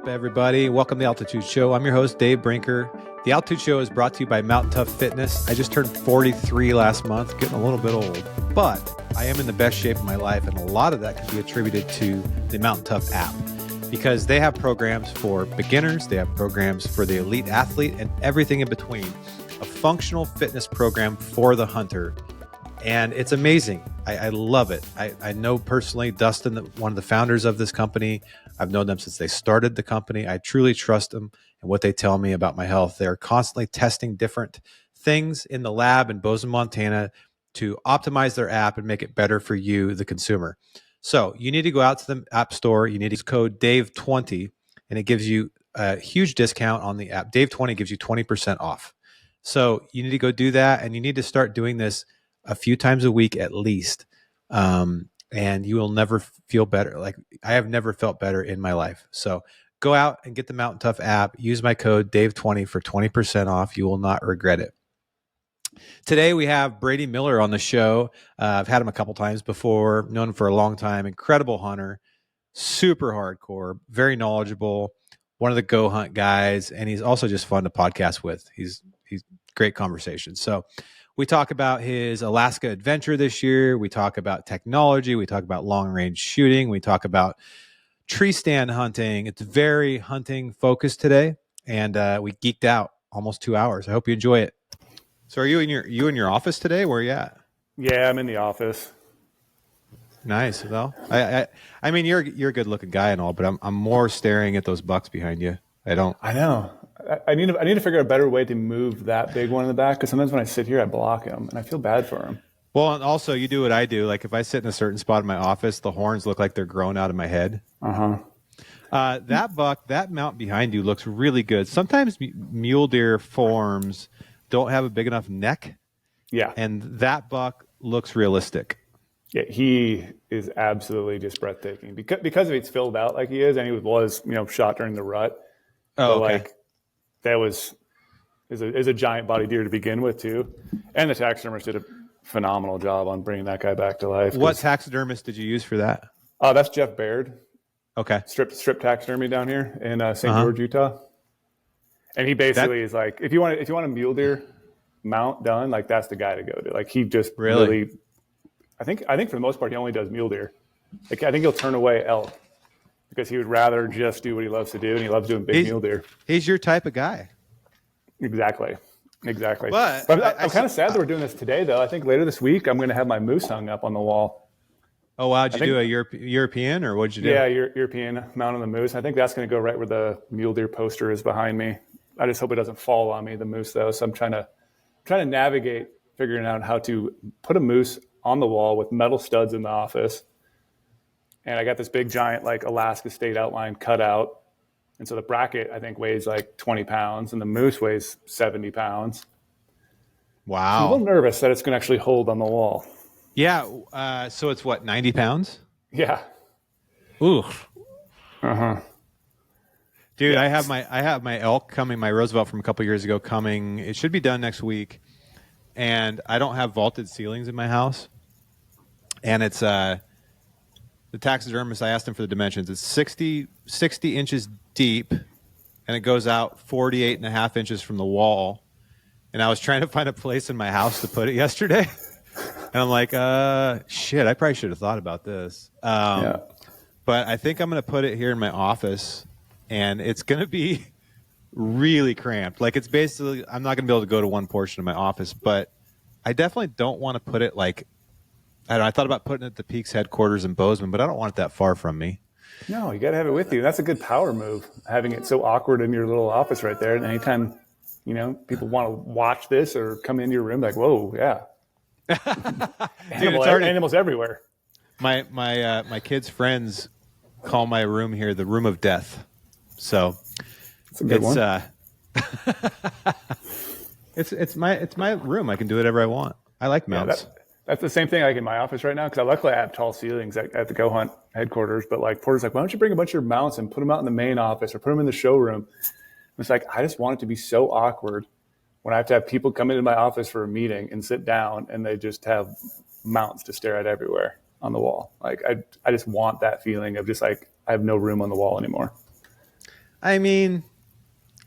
Everybody, welcome to the Altitude Show. I'm your host, Dave Brinker. The Altitude Show is brought to you by Mountain Tough Fitness. I just turned 43 last month, getting a little bit old, but I am in the best shape of my life, and a lot of that can be attributed to the Mountain Tough app because they have programs for beginners, they have programs for the elite athlete, and everything in between. A functional fitness program for the hunter. And it's amazing. I love it. I know personally Dustin, one of the founders of this company. I've known them since they started the company. I truly trust them and what they tell me about my health. They're constantly testing different things in the lab in Bozeman, Montana to optimize their app and make it better for you, the consumer. So you need to go out to the app store. You need to use code DAVE20 and it gives you a huge discount on the app. DAVE20 gives you 20% off. So you need to go do that, and you need to start doing this a few times a week at least. And you will never feel better. Like I have never felt better in my life. So go out and get the Mountain Tough app. Use my code DAVE20 for 20% off. You will not regret it. Today we have Brady Miller on the show. I've had him a couple times before, known him for a long time. Incredible hunter, super hardcore, very knowledgeable, one of the go hunt guys. And he's also just fun to podcast with. He's great conversation. So we talk about his Alaska adventure this year. We talk about technology. We talk about long range shooting. We talk about tree stand hunting. It's very hunting focused today. And we geeked out almost 2 hours. I hope you enjoy it. So are you in your office today? Where are you at? Yeah, I'm in the office. Nice. Well, I mean, you're a good looking guy and all, but I'm more staring at those bucks behind you. I know. I need to figure out a better way to move that big one in the back, because sometimes when I sit here, I block him, and I feel bad for him. Well, and also you do what I do. Like if I sit in a certain spot in my office, the horns look like they're growing out of my head. That mount behind you looks really good. Sometimes mule deer forms don't have a big enough neck. Yeah. And that buck looks realistic. Yeah, he is absolutely just breathtaking because he's filled out like he is, and he was shot during the rut. Oh, okay. That is a giant body deer to begin with too, and the taxidermist did a phenomenal job on bringing that guy back to life. What taxidermist did you use for that? That's Jeff Baird. Okay. Strip taxidermy down here in St. George, Utah. And he basically is like, if you want a mule deer mount done, like that's the guy to go to. Like he just really I think for the most part he only does mule deer. Like I think he'll turn away elk because he would rather just do what he loves to do, and he loves doing big mule deer. He's your type of guy. Exactly. But I'm kind of sad that we're doing this today, though. I think later this week I'm going to have my moose hung up on the wall. Oh, wow. Did you do a European, or what'd you do? Yeah, European mount on the moose. I think that's going to go right where the mule deer poster is behind me. I just hope it doesn't fall on me, the moose, though. So I'm trying to navigate figuring out how to put a moose on the wall with metal studs in the office. And I got this big giant like Alaska state outline cut out. And so the bracket, I think, weighs like 20 pounds and the moose weighs 70 pounds. Wow. So I'm a little nervous that it's going to actually hold on the wall. Yeah. So it's what, 90 pounds? Yeah. Ooh. Dude, Yeah. I have my elk coming, my Roosevelt from a couple years ago coming. It should be done next week. And I don't have vaulted ceilings in my house. And it's the taxidermist, I asked him for the dimensions. It's 60 inches deep, and it goes out 48 and a half inches from the wall. And I was trying to find a place in my house to put it yesterday. And I'm like, shit, I probably should have thought about this. But I think I'm going to put it here in my office, and it's going to be really cramped. Like it's basically, I'm not going to be able to go to one portion of my office, but I definitely don't want to put it like, I thought about putting it at the Peaks headquarters in Bozeman, but I don't want it that far from me. No, you got to have it with you. That's a good power move, having it so awkward in your little office right there. And anytime, people want to watch this or come into your room, like, whoa, yeah. Dude, animals everywhere. My kids' friends call my room here the room of death. So it's a good one. It's my room. I can do whatever I want. I like mounts. Yeah, that's the same thing like in my office right now, because luckily I have tall ceilings at the Go Hunt headquarters. But like Porter's like, why don't you bring a bunch of your mounts and put them out in the main office or put them in the showroom? It's like, I just want it to be so awkward when I have to have people come into my office for a meeting and sit down and they just have mounts to stare at everywhere. on the wall. Like I just want that feeling of just like I have no room on the wall anymore. I mean,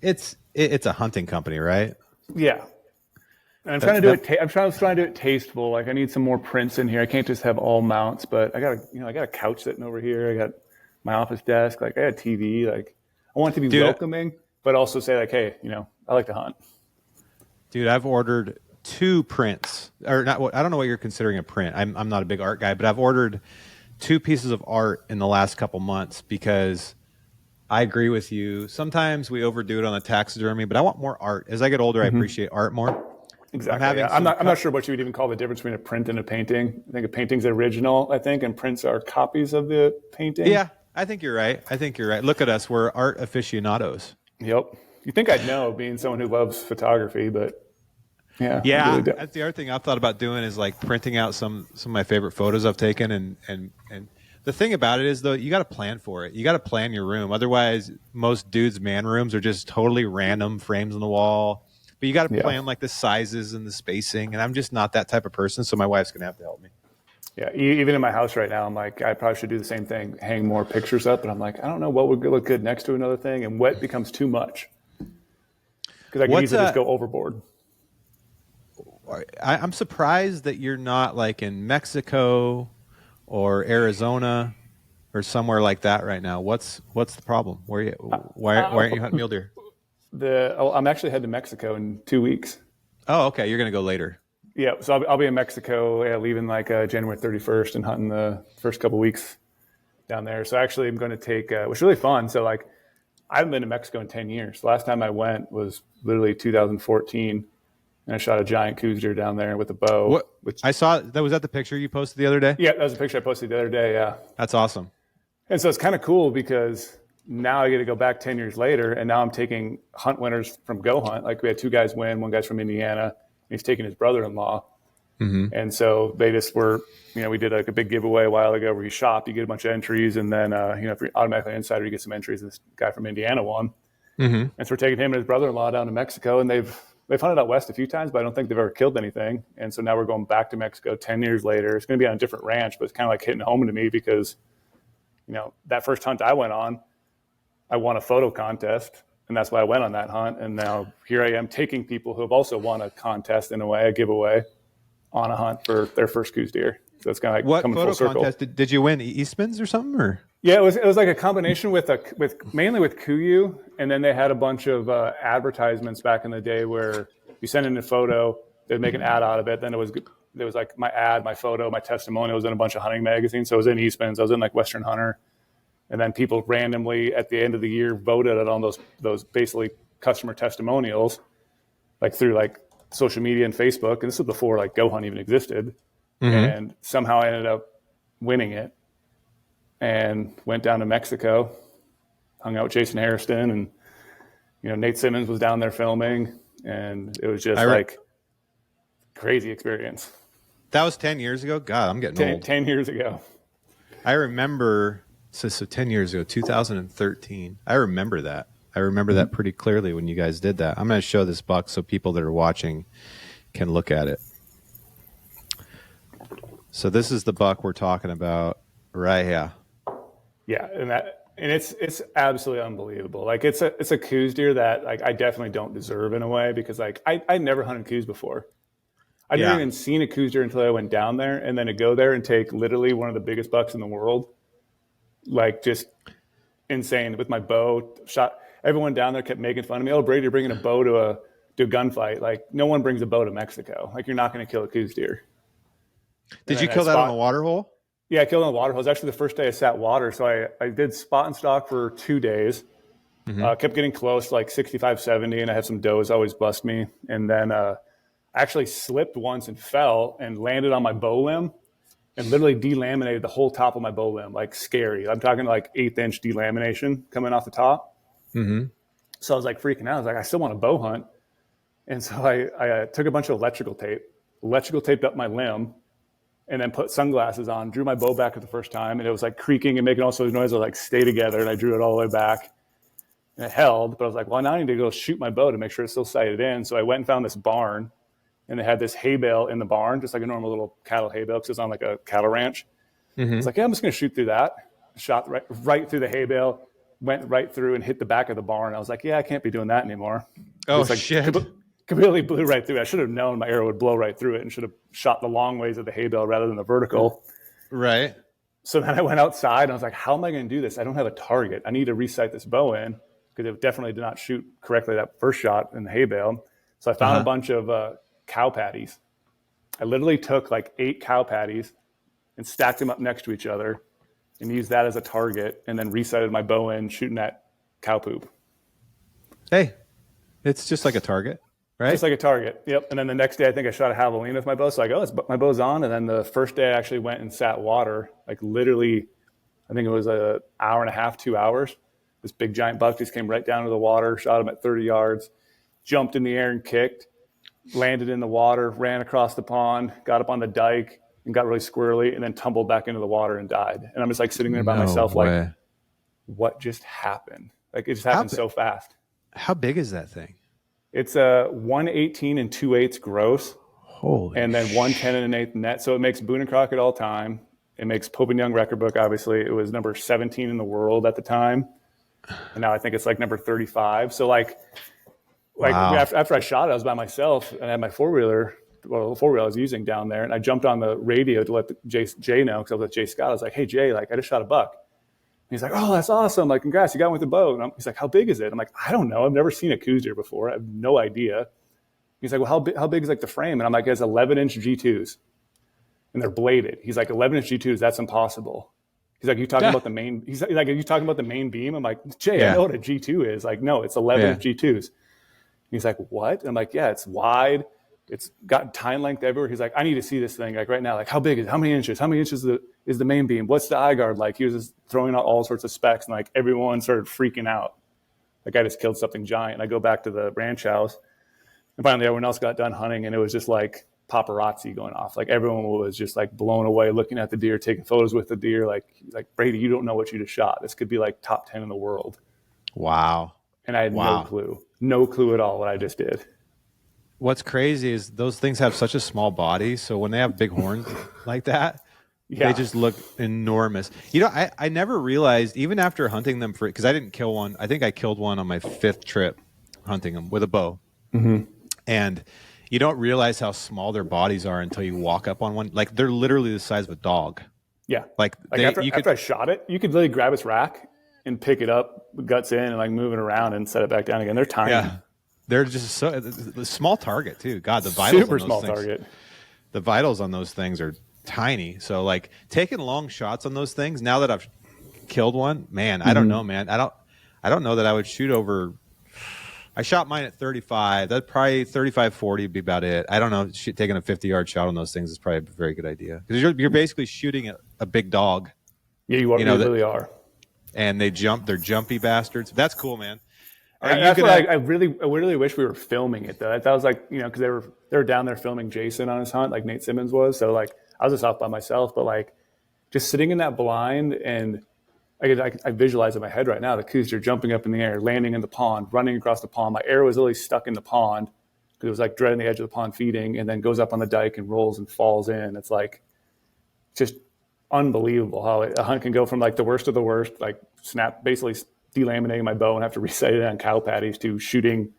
it's a hunting company, right? Yeah. And I'm trying to do it. I'm trying to do it tasteful. Like I need some more prints in here. I can't just have all mounts. But I got a couch sitting over here. I got my office desk. Like I got a TV. Like I want it to be welcoming, but also say like, hey, I like to hunt. Dude, I've ordered 2 prints, or not. I don't know what you're considering a print. I'm not a big art guy, but I've ordered 2 pieces of art in the last couple months because I agree with you. Sometimes we overdo it on the taxidermy, but I want more art. As I get older, I appreciate art more. Exactly. I'm not sure what you would even call the difference between a print and a painting. I think a painting's original, and prints are copies of the painting. Yeah, I think you're right. Look at us. We're art aficionados. Yep. You think I'd know being someone who loves photography, but yeah. Really that's the other thing I've thought about doing is like printing out some of my favorite photos I've taken. And the thing about it is, though, you got to plan for it. You got to plan your room. Otherwise, most dudes' man rooms are just totally random frames on the wall. But you got to plan like the sizes and the spacing, and I'm just not that type of person, so my wife's going to have to help me. Yeah, even in my house right now, I'm like, I probably should do the same thing, hang more pictures up, but I'm like, I don't know what would look good next to another thing, and what becomes too much. Because I can easily just go overboard. I'm surprised that you're not like in Mexico or Arizona or somewhere like that right now. What's the problem? Why aren't you hunting mule deer? I'm actually heading to Mexico in 2 weeks. Oh, okay. You're going to go later. Yeah, so I'll be in Mexico, leaving like January 31st and hunting the first couple weeks down there. So actually, I'm going to take, which is really fun. So like, I haven't been to Mexico in 10 years. The last time I went was literally 2014, and I shot a giant coos deer down there with a bow. I saw that. Was that the picture you posted the other day? Yeah, that was a picture I posted the other day. Yeah, that's awesome. And so it's kind of cool because now I get to go back 10 years later, and now I'm taking hunt winners from Go Hunt. Like we had 2 guys win. One guy's from Indiana, and he's taking his brother-in-law. Mm-hmm. And so they just were, we did like a big giveaway a while ago where you shop, you get a bunch of entries, and then, if you're automatically an insider, you get some entries. And this guy from Indiana won. Mm-hmm. And so we're taking him and his brother-in-law down to Mexico, and they've hunted out west a few times, but I don't think they've ever killed anything. And so now we're going back to Mexico 10 years later. It's going to be on a different ranch, but it's kind of like hitting home to me because, that first hunt I went on, I won a photo contest, and that's why I went on that hunt. And now here I am taking people who have also won a contest in a way, a giveaway, on a hunt for their first coos deer. So it's kind of like coming full circle. What photo contest? Did you win Eastman's or something? Or? Yeah, it was like a combination with mainly with Kuyu, and then they had a bunch of advertisements back in the day where you send in a photo, they'd make an ad out of it. Then there was like my ad, my photo, my testimonial was in a bunch of hunting magazines. So I was in Eastman's, I was in like Western Hunter. And then people randomly at the end of the year voted it on those basically customer testimonials, like through like social media and Facebook. And this was before like Go Hunt even existed. Mm-hmm. And somehow I ended up winning it and went down to Mexico, hung out with Jason Hairston, and Nate Simmons was down there filming, and it was just like crazy experience. That was 10 years ago. God, I'm getting old. 10 years ago. I remember. So 10 years ago, 2013. I remember that. I remember that pretty clearly when you guys did that. I'm going to show this buck so people that are watching can look at it. So this is the buck we're talking about right here. Yeah, and it's absolutely unbelievable. Like it's a coos deer that like I definitely don't deserve in a way because like I never hunted coos before. I'd never even seen a coos deer until I went down there, and then to go there and take literally one of the biggest bucks in the world. Like just insane with my bow shot. Everyone down there kept making fun of me. Oh, Brady, you're bringing a bow to a gunfight. Like no one brings a bow to Mexico. Like you're not going to kill a coos deer. Did you kill that on a water hole? Yeah, I killed on a water hole. It was actually the first day I sat water. So I did spot and stalk for 2 days. Mm-hmm. Kept getting close, like 65, 70, and I had some does always bust me. And then I actually slipped once and fell and landed on my bow limb. And literally delaminated the whole top of my bow limb, like scary. I'm talking like 1/8 delamination coming off the top. Mm-hmm. So I was like freaking out. I was like, I still want to bow hunt. And so I took a bunch of electrical taped up my limb, and then put sunglasses on, drew my bow back at the first time, and it was like creaking and making all sorts of noise. I was like, stay together, and I drew it all the way back. And it held, but I was like, well, now I need to go shoot my bow to make sure it's still sighted in. So I went and found this barn. And they had this hay bale in the barn, just like a normal little cattle hay bale, because it's on like a cattle ranch. I was like, yeah, I'm just going to shoot through that. Shot right through the hay bale, went right through and hit the back of the barn. I was like, yeah, I can't be doing that anymore. Oh, like, shit. Completely blew right through it. I should have known my arrow would blow right through it and should have shot the long ways of the hay bale rather than the vertical. Right. So then I went outside and I was like, how am I going to do this? I don't have a target. I need to resight this bow in because it definitely did not shoot correctly that first shot in the hay bale. So I found a bunch of cow patties. I literally took like 8 cow patties and stacked them up next to each other and used that as a target and then resighted my bow in shooting that cow poop. Hey, it's just like a target, right? Just like a target. Yep. And then the next day, I think I shot a javelina with my bow. So I go, my bow's on. And then the first day I actually went and sat water, like literally, I think it was an hour and a half, 2 hours. This big giant buck just came right down to the water, shot him at 30 yards, jumped in the air and kicked, landed in the water, ran across the pond, got up on the dike and got really squirrely and then tumbled back into the water and died. And I'm just like sitting there by myself, like, what just happened? Like it just happened so fast. How big is that thing? It's a 118 and 2/8 gross. Holy and then 110 and an 1/8 net. So it makes Boone and Crockett all time. It makes Pope and Young record book. Obviously, it was number 17 in the world at the time, and now I think it's like number 35. So like wow. after I shot it, I was by myself and I had my four-wheeler. Well, the four-wheeler I was using down there, and I jumped on the radio to let Jay know because I was with Jay Scott. I was like, "Hey Jay, like I just shot a buck." He's like, "Oh, that's awesome! Like, congrats, you got one with the bow." And he's like, "How big is it?" I'm like, "I don't know. I've never seen a coos deer before. I have no idea." He's like, "Well, how big is like the frame?" And I'm like, "It's 11-inch G2s, and they're bladed." He's like, "11-inch G2s? That's impossible." He's like, "You talking about the main?" He's like, "Are you talking about the main beam?" I'm like, "Jay, I know what a G2 is." Like, no, it's 11-inch G2s. He's like, "What?" And I'm like, "Yeah, it's wide. It's got tine length everywhere." He's like, "I need to see this thing like right now. Like, how big is it? How many inches? How many inches is the main beam? What's the eye guard like?" He was just throwing out all sorts of specs, and like everyone started freaking out. Like I just killed something giant. And I go back to the ranch house, and finally everyone else got done hunting, and it was just like paparazzi going off. Like everyone was just like blown away, looking at the deer, taking photos with the deer. Like Brady, you don't know what you just shot. This could be like top 10 in the world. Wow. And I had no clue at all what I just did. What's crazy is those things have such a small body. So when they have big horns like that, they just look enormous. You know, I never realized, even after hunting them because I didn't kill one. I think I killed one on my 5th trip hunting them with a bow. Mm-hmm. And you don't realize how small their bodies are until you walk up on one. Like they're literally the size of a dog. Yeah. After I shot it, you could literally grab its rack and pick it up, guts in, and like move it around and set it back down again. They're tiny. Yeah. They're just the small target too. God, the vitals super on those small things, target. The vitals on those things are tiny. So like taking long shots on those things. Now that I've killed one, man, I don't know, man. I don't know that I would shoot over. I shot mine at 35. That probably 35, 40 would be about it. I don't know. Taking a 50-yard shot on those things is probably a very good idea because you're basically shooting at a big dog. Yeah, you really are. And they jump. They're jumpy bastards. That's cool, man. I really wish we were filming it though. That was like, because they were down there filming Jason on his hunt, like Nate Simmons was. So like I was just off by myself, but like just sitting in that blind, and I visualize in my head right now the coos are jumping up in the air, landing in the pond, running across the pond. My arrow was literally stuck in the pond because it was like dreading the edge of the pond feeding, and then goes up on the dike and rolls and falls in. It's like just unbelievable how a hunt can go from like the worst of the worst, like basically delaminating my bow and have to resight it on cow patties, to shooting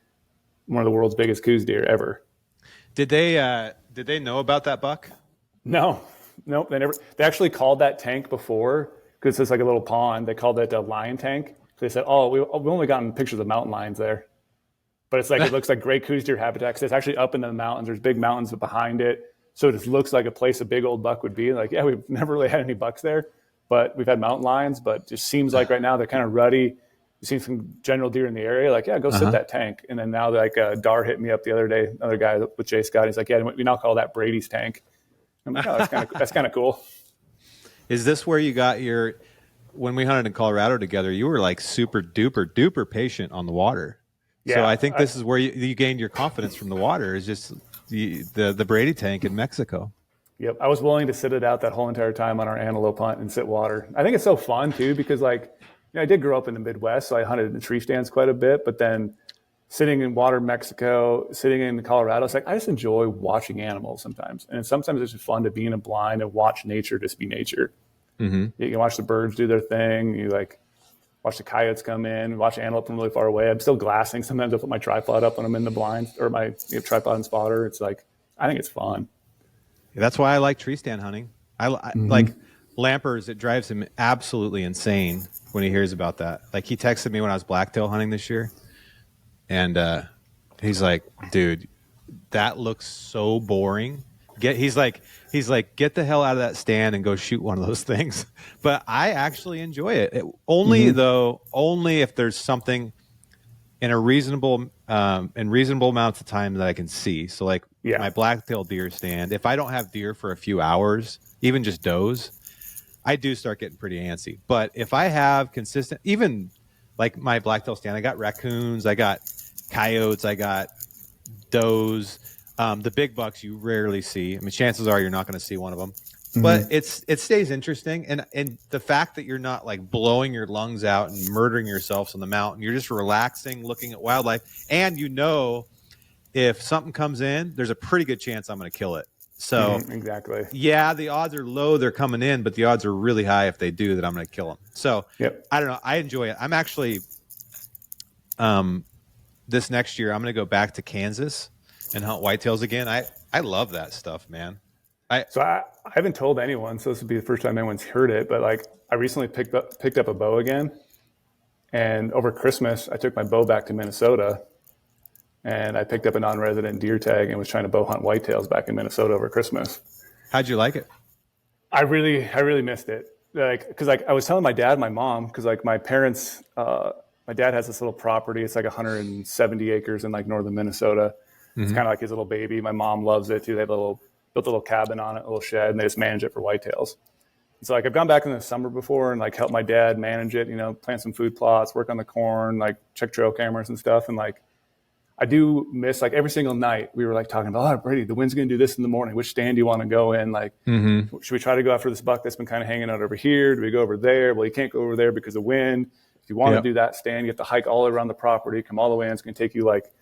one of the world's biggest coos deer ever. Did they know about that buck? No, they never. They actually called that tank before because it's like a little pond. They called it a lion tank. They said, "Oh, we've only gotten pictures of mountain lions there, but it's like it looks like great coos deer habitat. 'Cause it's actually up in the mountains. There's big mountains behind it, so it just looks like a place a big old buck would be. Like, yeah, we've never really had any bucks there, but we've had mountain lions. But it just seems like right now they're kind of ruddy. You've seen some general deer in the area. Like, yeah, go sit that tank. And then now like Dar hit me up the other day, another guy with Jay Scott. He's like, yeah, we now call that Brady's tank. I'm like, oh, that's kind of cool. Is this where you got when we hunted in Colorado together, you were like super duper patient on the water. Yeah, so I think this is where you gained your confidence from the water, is just the Brady tank in Mexico. Yep. I was willing to sit it out that whole entire time on our antelope hunt and sit water. I think it's so fun too, because like, I did grow up in the Midwest, so I hunted in the tree stands quite a bit, but then sitting in water in Mexico, sitting in Colorado, it's like I just enjoy watching animals sometimes. And sometimes it's just fun to be in a blind and watch nature just be nature. Mm-hmm. You can watch the birds do their thing. You like watch the coyotes come in, watch antelope from really far away. I'm still glassing. Sometimes I put my tripod up when I'm in the blind, or my tripod and spotter. It's like, I think it's fun. That's why I like tree stand hunting. I like Lampers. It drives him absolutely insane when he hears about that. Like he texted me when I was blacktail hunting this year, and he's like, "Dude, that looks so boring." He's like, get the hell out of that stand and go shoot one of those things. But I actually enjoy it. Only if there's something in a reasonable amounts of time that I can see. So like my blacktail deer stand, if I don't have deer for a few hours, even just does, I do start getting pretty antsy. But if I have consistent, even like my blacktail stand, I got raccoons, I got coyotes, I got does. The big bucks you rarely see. I mean, chances are you're not going to see one of them. But it stays interesting, and the fact that you're not like blowing your lungs out and murdering yourselves on the mountain, you're just relaxing, looking at wildlife, and if something comes in, there's a pretty good chance I'm going to kill it. So exactly, yeah, the odds are low they're coming in, but the odds are really high if they do that I'm going to kill them. So I don't know. I enjoy it. I'm actually this next year I'm going to go back to Kansas and hunt whitetails again. I love that stuff, man. I haven't told anyone, so this would be the first time anyone's heard it, but like I recently picked up a bow again, and over Christmas I took my bow back to Minnesota, and I picked up a non-resident deer tag and was trying to bow hunt whitetails back in Minnesota over Christmas. How'd you like it? I really missed it. Like, cause like I was telling my dad and my mom, cause like my parents, my dad has this little property. It's like 170 acres in like northern Minnesota. It's kind of like his little baby. My mom loves it too. They have built a little cabin on it, a little shed, and they just manage it for whitetails. And so like I've gone back in the summer before and like helped my dad manage it, plant some food plots, work on the corn, like check trail cameras and stuff. And like I do miss, like every single night we were like talking about, oh, Brady, the wind's going to do this in the morning. Which stand do you want to go in? Like, should we try to go after this buck that's been kind of hanging out over here? Do we go over there? Well, you can't go over there because of wind. If you want to do that stand, you have to hike all around the property, come all the way in. It's going to take you like,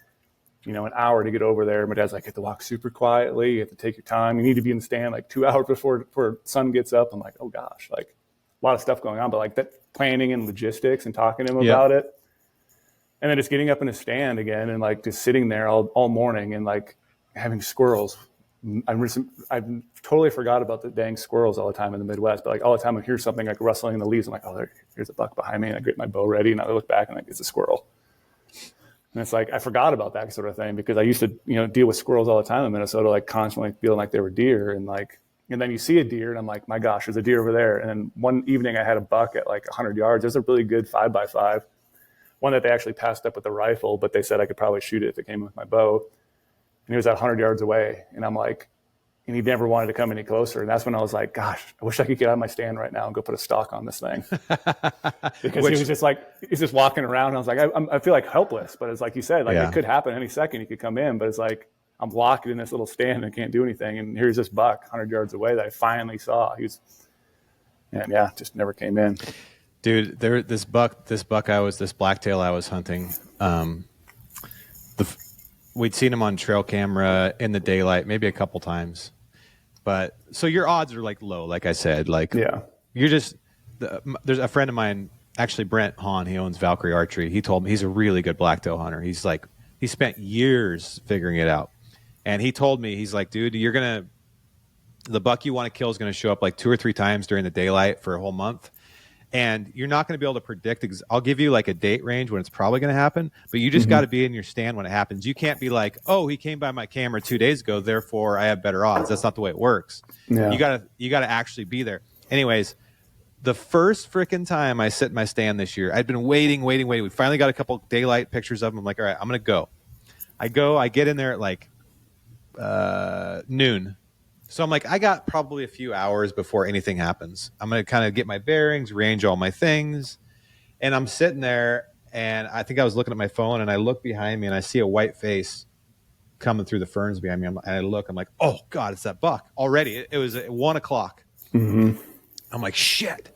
an hour to get over there. My dad's like, you have to walk super quietly. You have to take your time. You need to be in the stand like 2 hours before sun gets up. I'm like, oh gosh, like a lot of stuff going on, but like that planning and logistics and talking to him about it. And then just getting up in a stand again and like just sitting there all morning and like having squirrels. I've totally forgot about the dang squirrels all the time in the Midwest, but like all the time I hear something like rustling in the leaves. I'm like, oh, here's a buck behind me. And I get my bow ready and I look back and like, it's a squirrel. And it's like, I forgot about that sort of thing because I used to, deal with squirrels all the time in Minnesota, like constantly feeling like they were deer. And then you see a deer and I'm like, my gosh, there's a deer over there. And then one evening I had a buck at like 100 yards. There's a really good 5x5, one that they actually passed up with the rifle, but they said I could probably shoot it if it came with my bow. And he was at 100 yards away. And I'm like, and he never wanted to come any closer. And that's when I was like, gosh, I wish I could get out of my stand right now and go put a stock on this thing. Because he was just like, he's just walking around. And I was like, I feel like helpless. But it's like you said, like it could happen any second. He could come in. But it's like, I'm locked in this little stand and can't do anything. And here's this buck 100 yards away that I finally saw. Just never came in. Dude, this blacktail I was hunting, we'd seen him on trail camera in the daylight, maybe a couple times. But so your odds are like low, like I said. Like you're just there's a friend of mine, actually Brent Hahn. He owns Valkyrie Archery. He told me he's a really good blacktail hunter. He's like he spent years figuring it out, and he told me he's like, dude, the buck you want to kill is going to show up like 2 or 3 times during the daylight for a whole month. And you're not going to be able to predict. I'll give you like a date range when it's probably going to happen, but you just got to be in your stand when it happens. You can't be like, oh, he came by my camera 2 days ago, therefore I have better odds. That's not the way it works. Yeah. You gotta actually be there. Anyways, the first freaking time I sit in my stand this year, I'd been waiting. We finally got a couple daylight pictures of him. I'm like, all right, I'm going to go. I get in there at like noon. So I'm like, I got probably a few hours before anything happens. I'm going to kind of get my bearings, arrange all my things. And I'm sitting there, and I think I was looking at my phone, and I look behind me, and I see a white face coming through the ferns behind me. And I look, I'm like, oh, God, it's that buck. Already, it was at 1 o'clock. I'm like, shit.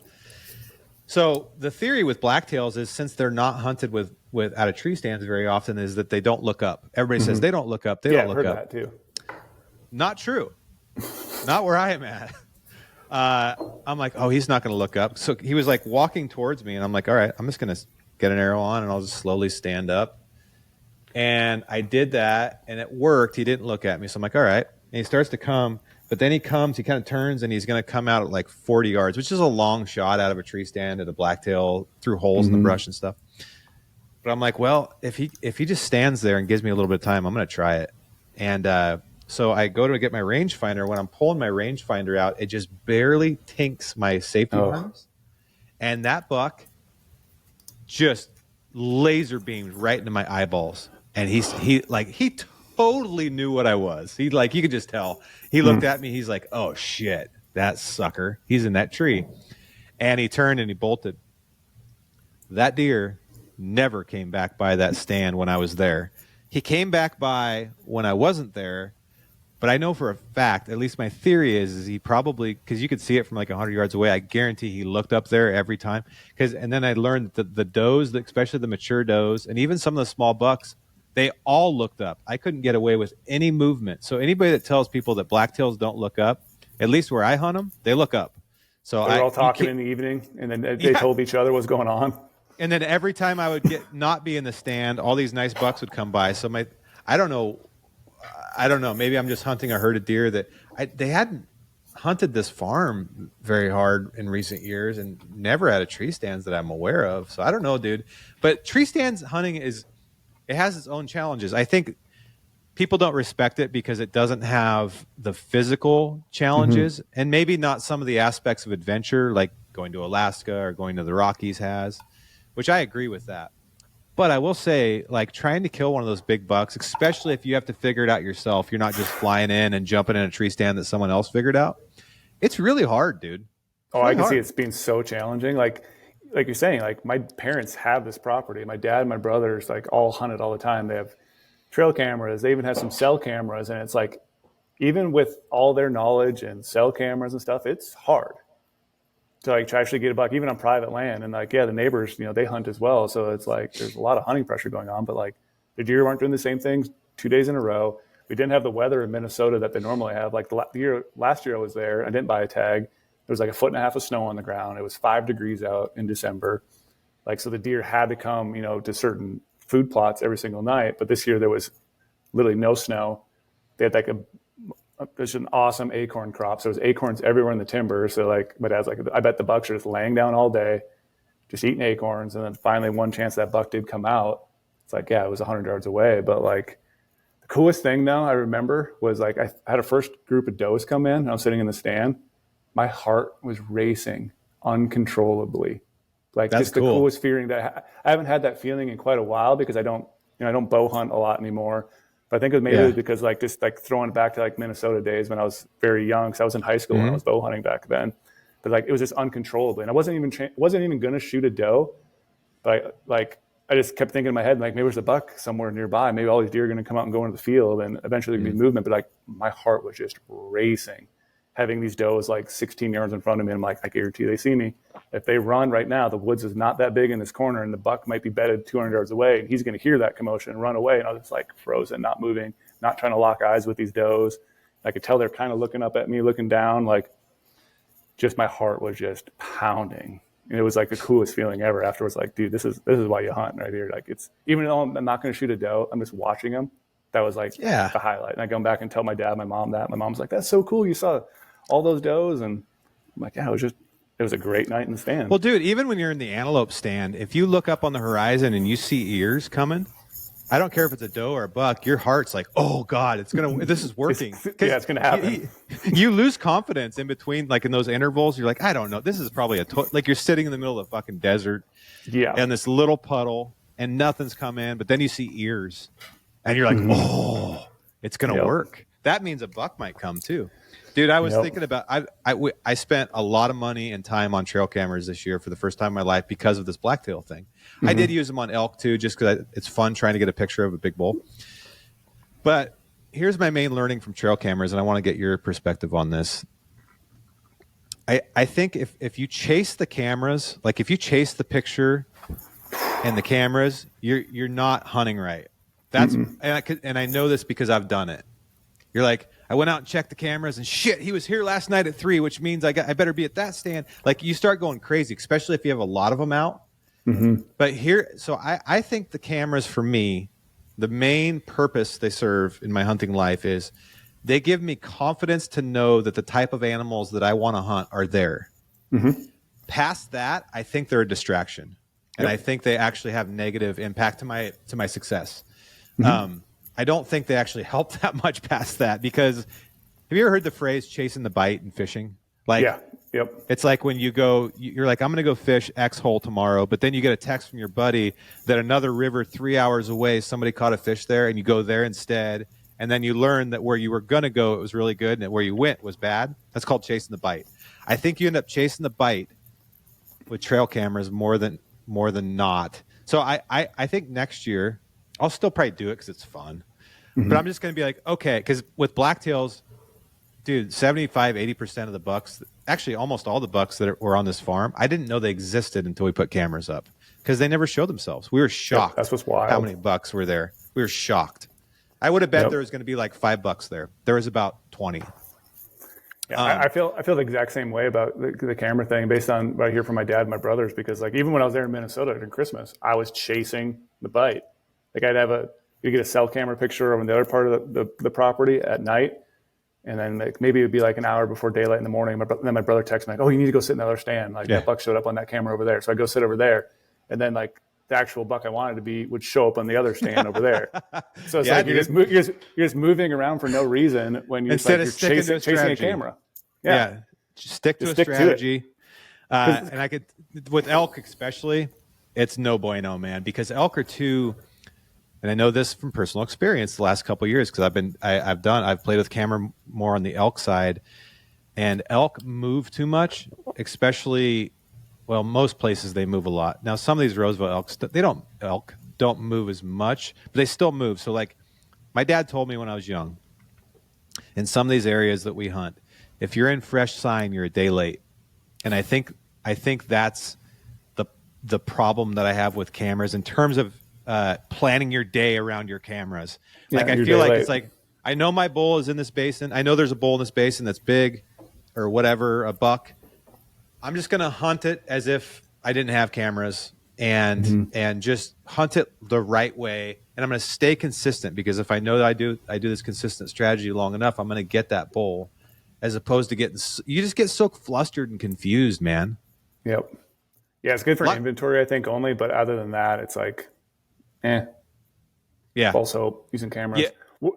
So the theory with blacktails is since they're not hunted with out of tree stands very often is that they don't look up. Everybody says they don't look up. They don't look up. That too. Not true. Not where I am at. I'm like, oh, he's not going to look up. So he was like walking towards me, and I'm like, all right, I'm just going to get an arrow on, and I'll just slowly stand up. And I did that, and it worked. He didn't look at me, so I'm like, all right. And he starts to come, but then he kind of turns, and he's going to come out at like 40 yards, which is a long shot out of a tree stand at a blacktail through holes in the brush and stuff. But I'm like, well, if he just stands there and gives me a little bit of time, I'm going to try it. And so I go to get my rangefinder. When I'm pulling my rangefinder out, it just barely tinks my safety harness. And that buck just laser beamed right into my eyeballs. And he totally knew what I was. You could just tell. He looked at me. He's like, oh, shit, that sucker. He's in that tree. And he turned and he bolted. That deer never came back by that stand when I was there. He came back by when I wasn't there. But I know for a fact, at least my theory is he probably, because you could see it from like 100 yards away, I guarantee he looked up there every time. And then I learned that the does, especially the mature does, and even some of the small bucks, they all looked up. I couldn't get away with any movement. So anybody that tells people that blacktails don't look up, at least where I hunt them, they look up. So they were all talking in the evening, and then they told each other what's going on. And then every time I would not be in the stand, all these nice bucks would come by. So I don't know. Maybe I'm just hunting a herd of deer that they hadn't hunted this farm very hard in recent years and never had a tree stands that I'm aware of. So I don't know, dude. But tree stands hunting it has its own challenges. I think people don't respect it because it doesn't have the physical challenges and maybe not some of the aspects of adventure like going to Alaska or going to the Rockies has, which I agree with that. But I will say, like, trying to kill one of those big bucks, especially if you have to figure it out yourself, you're not just flying in and jumping in a tree stand that someone else figured out. It's really hard, dude. I can see it's being so challenging. Like you're saying, like, my parents have this property. My dad and my brothers, like, all hunt it all the time. They have trail cameras. They even have some cell cameras. And it's like, even with all their knowledge and cell cameras and stuff, it's hard to like to actually get a buck, even on private land. And like, the neighbors, they hunt as well. So it's like, there's a lot of hunting pressure going on, but like the deer weren't doing the same things 2 days in a row. We didn't have the weather in Minnesota that they normally have. Like last year I was there, I didn't buy a tag. There was like 1.5 feet of snow on the ground. It was 5 degrees out in December. Like, so the deer had to come, to certain food plots every single night. But this year there was literally no snow. They had like there's an awesome acorn crop. So there's acorns everywhere in the timber. So like my dad's like, I bet the bucks are just laying down all day, just eating acorns. And then finally one chance that buck did come out. It's like, it was 100 yards away. But like the coolest thing though, I remember was like, I had a first group of does come in and I was sitting in the stand. My heart was racing uncontrollably. Like, that's just the coolest feeling that I haven't had that feeling in quite a while because I don't bow hunt a lot anymore. But I think it was maybe because like just like throwing it back to like Minnesota days when I was very young, because I was in high school when I was bow hunting back then. But like it was just uncontrollably, and I wasn't even going to shoot a doe, but I just kept thinking in my head like maybe there's a buck somewhere nearby, maybe all these deer are going to come out and go into the field, and eventually there'd be movement. But like my heart was just racing, having these does like 16 yards in front of me. And I'm like, I guarantee they see me. If they run right now, the woods is not that big in this corner, and the buck might be bedded 200 yards away, and he's going to hear that commotion and run away. And I was just like frozen, not moving, not trying to lock eyes with these does. I could tell they're kind of looking up at me, looking down. Like, just my heart was just pounding. And it was like the coolest feeling ever. Afterwards, like, dude, this is why you hunt right here. Like, it's, even though I'm not going to shoot a doe, I'm just watching them. That was like the highlight. And I go back and tell my dad, my mom that. My mom's like, that's so cool. You saw all those does. And I'm like, it was a great night in the stand. Well, dude, even when you're in the antelope stand, if you look up on the horizon and you see ears coming, I don't care if it's a doe or a buck, your heart's like, oh God, this is working. It's going to happen. You lose confidence in between, like in those intervals. You're like, I don't know. This is probably like you're sitting in the middle of the fucking desert. Yeah. And this little puddle and nothing's come in, but then you see ears and you're like, oh, it's going to work. That means a buck might come too. Dude, I was thinking about, I spent a lot of money and time on trail cameras this year for the first time in my life because of this blacktail thing. I did use them on elk too, just because it's fun trying to get a picture of a big bull. But here's my main learning from trail cameras, and I want to get your perspective on this. I think if you chase the cameras, like if you chase the picture and the cameras, you're not hunting right. That's and I know this because I've done it. You're like, I went out and checked the cameras, and shit, he was here last night at 3, which means I better be at that stand. Like, you start going crazy, especially if you have a lot of them out. Mm-hmm. But here, so I think the cameras for me, the main purpose they serve in my hunting life is they give me confidence to know that the type of animals that I want to hunt are there. Mm-hmm. Past that, I think they're a distraction, and I think they actually have negative impact to my success. Mm-hmm. I don't think they actually help that much past that, because have you ever heard the phrase chasing the bite in fishing? Like, yeah. Yep. It's like when you're like, I'm going to go fish X hole tomorrow, but then you get a text from your buddy that another river 3 hours away, somebody caught a fish there, and you go there instead. And then you learn that where you were going to go, it was really good, and where you went was bad. That's called chasing the bite. I think you end up chasing the bite with trail cameras more than not. So I think next year I'll still probably do it because it's fun. Mm-hmm. But I'm just going to be like, okay, because with blacktails, dude, 75-80% of the bucks, actually almost all the bucks that were on this farm, I didn't know they existed until we put cameras up, because they never showed themselves. We were shocked. Yep, that's what's wild. How many bucks were there? We were shocked. I would have bet there was going to be like 5 bucks there. There was about 20. Yeah, I feel the exact same way about the camera thing, based on what I hear from my dad and my brothers, because like even when I was there in Minnesota during Christmas, I was chasing the bite. Like you get a cell camera picture of the other part of the property at night, and then like maybe it would be like an hour before daylight in the morning. Then my brother texts me like, "Oh, you need to go sit in the other stand. Like that buck showed up on that camera over there." So I go sit over there, and then like the actual buck I wanted to be would show up on the other stand over there. So it's like you're just moving around for no reason when you're chasing a camera. Yeah. Just stick to a strategy. And I could, with elk especially, it's no bueno, man, because elk are too. And I know this from personal experience the last couple of years, because I've played with camera more on the elk side, and elk move too much, especially, well, most places they move a lot. Now, some of these Roseville elks, don't move as much, but they still move. So like my dad told me when I was young, in some of these areas that we hunt, if you're in fresh sign, you're a day late. And I think that's the problem that I have with cameras in terms of planning your day around your cameras. Like, I feel like it's like, I know my bull is in this basin. I know there's a bull in this basin that's big or whatever, a buck. I'm just going to hunt it as if I didn't have cameras and just hunt it the right way. And I'm going to stay consistent, because if I know that I do this consistent strategy long enough, I'm going to get that bull, as opposed to you just get so flustered and confused, man. Yep. Yeah. It's good for inventory, I think, only, but other than that, it's like, yeah. False hope using cameras.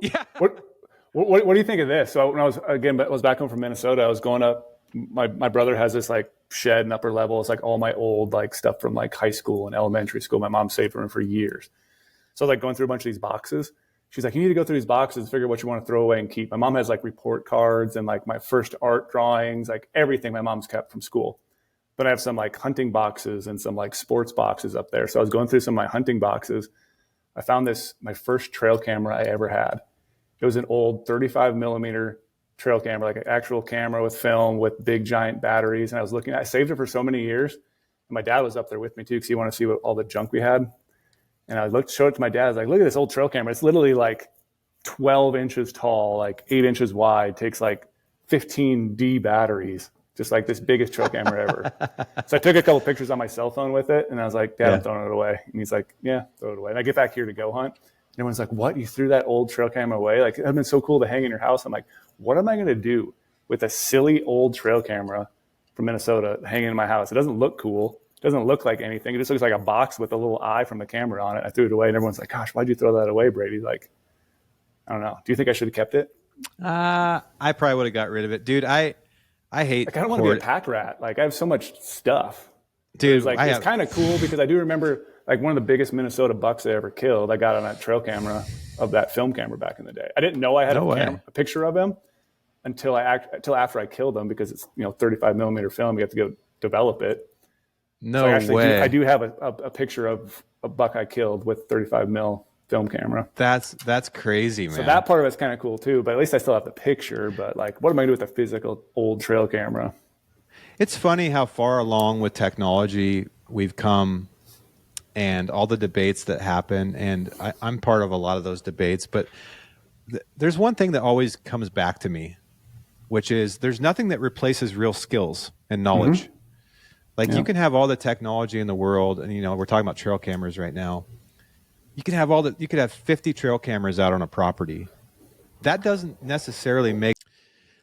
Yeah. What do you think of this? So when I was back home from Minnesota, I was going up. My brother has this like shed and upper level. It's like all my old like stuff from like high school and elementary school. My mom saved for years. So I was like going through a bunch of these boxes. She's like, you need to go through these boxes, figure what you want to throw away and keep. My mom has like report cards and like my first art drawings, like everything my mom's kept from school. But I have some like hunting boxes and some like sports boxes up there. So I was going through some of my hunting boxes. I found my first trail camera I ever had. It was an old 35 millimeter trail camera, like an actual camera with film with big giant batteries. And I saved it for so many years. And my dad was up there with me too, because he wanted to see all the junk we had. And I showed it to my dad. I was like, look at this old trail camera. It's literally like 12 inches tall, like 8 inches wide, takes like 15D batteries, just like this biggest trail camera ever. So I took a couple pictures on my cell phone with it, and I was like, Dad, I'm throwing it away. And he's like, yeah, throw it away. And I get back here to go hunt. And everyone's like, what? You threw that old trail camera away? Like, it would have been so cool to hang in your house. I'm like, what am I going to do with a silly old trail camera from Minnesota hanging in my house? It doesn't look cool. It doesn't look like anything. It just looks like a box with a little eye from the camera on it. I threw it away, and everyone's like, gosh, why'd you throw that away, Brady? Like, I don't know. Do you think I should have kept it? I probably would have got rid of it. Dude, I hate... Like, I don't want to be a pack rat. Like, I have so much stuff. Dude, it's kind of cool, because I do remember, like, one of the biggest Minnesota bucks I ever killed, I got on that trail camera of that film camera back in the day. I didn't know I had a picture of him until after I killed him, because it's 35 millimeter film. You have to go develop it. I do have a picture of a buck I killed with 35 mil film camera. That's crazy, man. So that part of it's kind of cool too, but at least I still have the picture. But like, what am I going to do with a physical old trail camera? It's funny how far along with technology we've come, and all the debates that happen. And I'm part of a lot of those debates, but there's one thing that always comes back to me, which is there's nothing that replaces real skills and knowledge. Mm-hmm. Like you can have all the technology in the world, and we're talking about trail cameras right now. You could have 50 trail cameras out on a property. That doesn't necessarily make.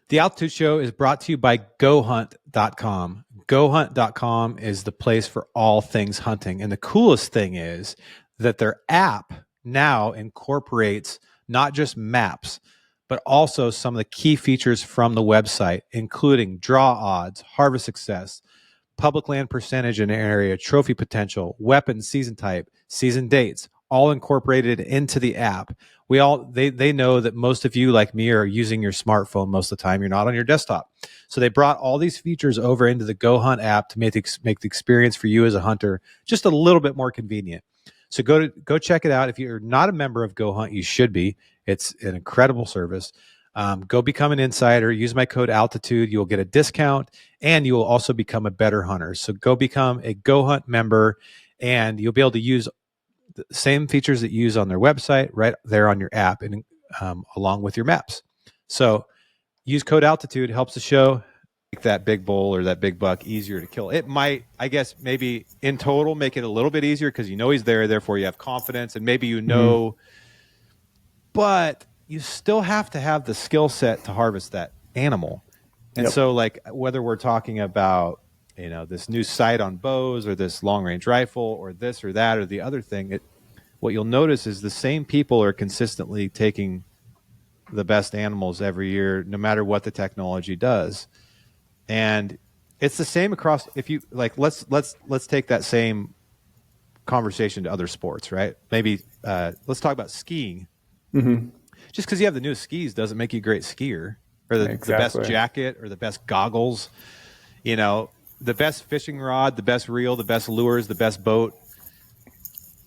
The Altitude Show is brought to you by GoHunt.com. GoHunt.com is the place for all things hunting. And the coolest thing is that their app now incorporates not just maps, but also some of the key features from the website, including draw odds, harvest success, public land percentage in an area, trophy potential, weapon season type, season dates, all incorporated into the app. They know that most of you, like me, are using your smartphone most of the time. You're not on your desktop. So they brought all these features over into the Go Hunt app to make the experience for you as a hunter just a little bit more convenient. So go check it out. If you're not a member of Go Hunt, you should be. It's an incredible service. Go become an insider. Use my code Altitude. You will get a discount, and you will also become a better hunter. So go become a Go Hunt member, and you'll be able to use the same features that you use on their website right there on your app, and along with your maps. So use code Altitude. Helps the show make that big bull or that big buck easier to kill. It might, I guess, maybe in total make it a little bit easier because he's there. Therefore, you have confidence, and maybe but you still have to have the skill set to harvest that animal. And so, like, whether we're talking about this new sight on bows or this long range rifle or this or that or the other thing, what you'll notice is the same people are consistently taking the best animals every year, no matter what the technology does. And it's the same across. If you like, let's take that same conversation to other sports, right? Maybe let's talk about skiing. Mm-hmm. Just because you have the newest skis doesn't make you a great skier, or the best jacket or the best goggles. The best fishing rod, the best reel, the best lures, the best boat.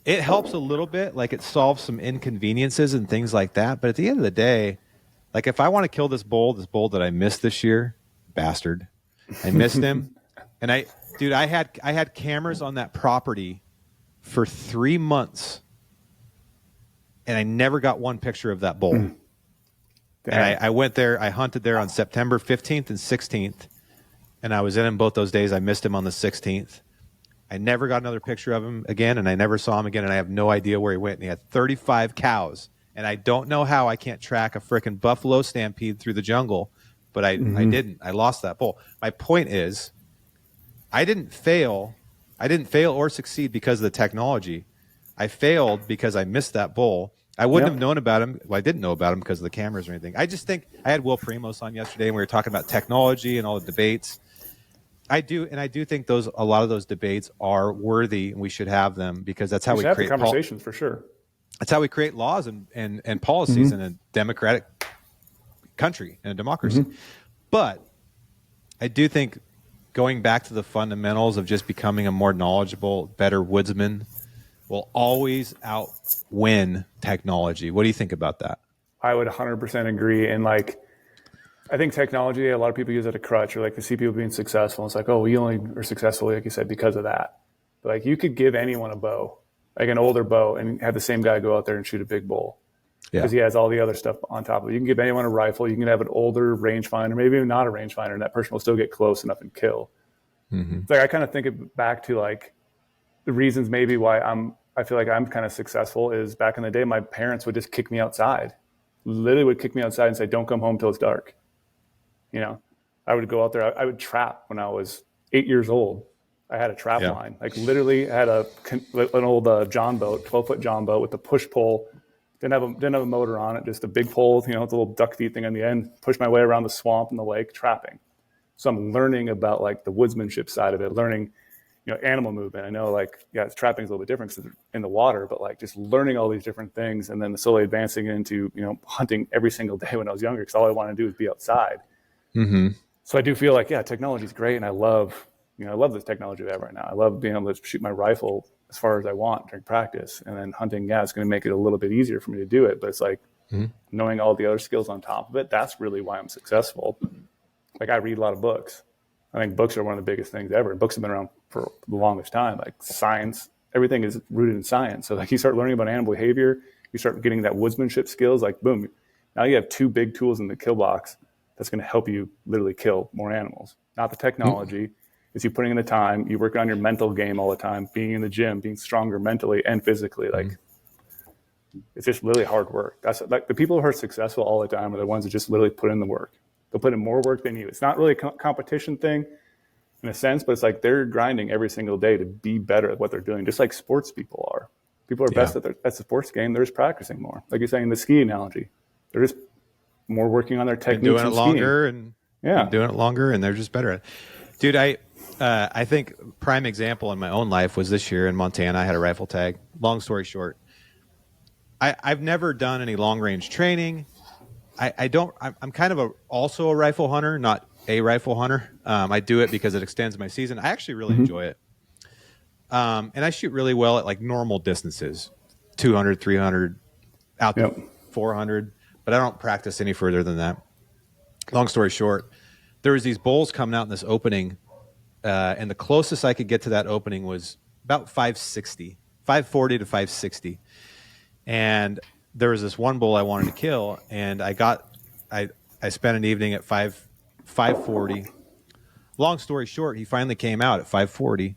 It helps a little bit, like it solves some inconveniences and things like that. But at the end of the day, like if I want to kill this bull that I missed this year, bastard, I missed him. And I had cameras on that property for 3 months, and I never got one picture of that bull. And I went there, I hunted there on September 15th and 16th. And I was in him both those days. I missed him on the 16th. I never got another picture of him again, and I never saw him again, and I have no idea where he went. And he had 35 cows, and I don't know how I can't track a frickin' buffalo stampede through the jungle, but I didn't. I lost that bull. My point is, I didn't fail or succeed because of the technology. I failed because I missed that bull. I wouldn't have known about him. Well, I didn't know about him because of the cameras or anything. I just think I had Will Primos on yesterday, and we were talking about technology and all the debates. I do think a lot of those debates are worthy, and we should have them because that's how we create conversations for sure. That's how we create laws and policies in a democratic country and a democracy. But I do think going back to the fundamentals of just becoming a more knowledgeable, better woodsman will always outwin technology. What do you think about that? I would 100% agree. And I think technology, a lot of people use it as a crutch, or they see people being successful. It's like, oh, we only are successful, like you said, because of that. But you could give anyone a bow, like an older bow, and have the same guy go out there and shoot a big bull. Because he has all the other stuff on top of it. You can give anyone a rifle. You can have an older rangefinder, maybe even not a rangefinder, and that person will still get close enough and kill. It's I kind of think it back to the reasons maybe why I feel like I'm kind of successful is back in the day, my parents would just kick me outside. Literally would kick me outside and say, don't come home till it's dark. I would go out there. I would trap when I was 8 years old. I had a trap line. Literally had an old John boat, 12-foot John boat with a push pole. Didn't have a motor on it, just a big pole, with a little duck feet thing on the end. Push my way around the swamp and the lake trapping. So I'm learning about the woodsmanship side of it, learning animal movement. I know trapping is a little bit different because it's in the water, but just learning all these different things, and then slowly advancing into hunting every single day when I was younger, because all I wanted to do was be outside. So I do feel technology is great, and I love this technology we have right now. I love being able to shoot my rifle as far as I want during practice, and then hunting, it's going to make it a little bit easier for me to do it. But it's knowing all the other skills on top of it. That's really why I'm successful. I read a lot of books. I think books are one of the biggest things ever. Books have been around for the longest time. Science, everything is rooted in science. So you start learning about animal behavior, you start getting that woodsmanship skills. Boom, Now you have two big tools in the kill box that's going to help you literally kill more animals. Not the technology. It's you putting in the time, you working on your mental game all the time, being in the gym, being stronger mentally and physically. Like, it's just really hard work. That's like the people who are successful all the time are the ones that just literally put in the work. They'll put in more work than you. It's not really a competition thing in a sense, but it's like they're grinding every single day to be better at what they're doing, just like sports people are. People are best at the sports game. They're just practicing more. Like you're saying, the ski analogy, they're just more working on their techniques. Doing it longer and doing it longer, and they're just better at it. Dude, I think prime example in my own life was this year in Montana. I had a rifle tag. Long story short, I've never done any long range training. I'm kind of also a rifle hunter, not a rifle hunter. I do it because it extends my season. I actually really enjoy it. And I shoot really well at like normal distances, 200, 300, out to 400, but I don't practice any further than that. Long story short, there was these bulls coming out in this opening, and the closest I could get to that opening was about 540 to 560. And there was this one bull I wanted to kill, and I spent an evening at 540. Long story short, he finally came out at 540,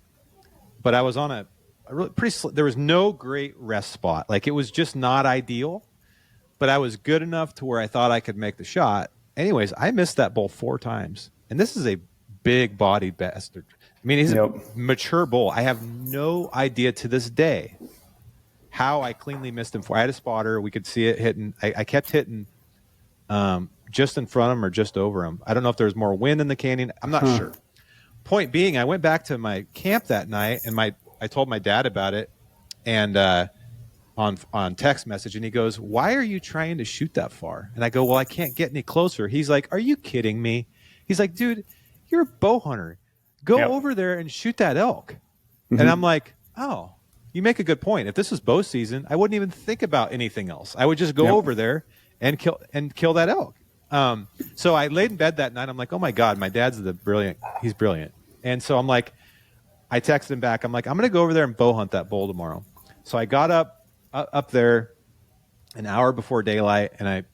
but I was on a really there was no great rest spot. Like, it was just not ideal, but I was good enough to where I thought I could make the shot. Anyways, I missed that bull 4 times, and this is a big bodied bastard. I mean, he's a mature bull. I have no idea to this day how I cleanly missed him. I had a spotter. We could see it hitting. I kept hitting just in front of him or just over him. I don't know if there was more wind in the canyon. I'm not sure. Point being, I went back to my camp that night, and I told my dad about it, and on text message, and he goes, "Why are you trying to shoot that far?" And I go, "Well, I can't get any closer." He's like, "Are you kidding me?" He's like, "Dude, you're a bow hunter. Go over there and shoot that elk." And I'm like, "Oh, you make a good point. If this was bow season, I wouldn't even think about anything else. I would just go over there and kill that elk." So I laid in bed that night. I'm like, "Oh my God, my dad's he's brilliant." And so I'm like, I texted him back. I'm like, "I'm going to go over there and bow hunt that bull tomorrow." So I got up there an hour before daylight, and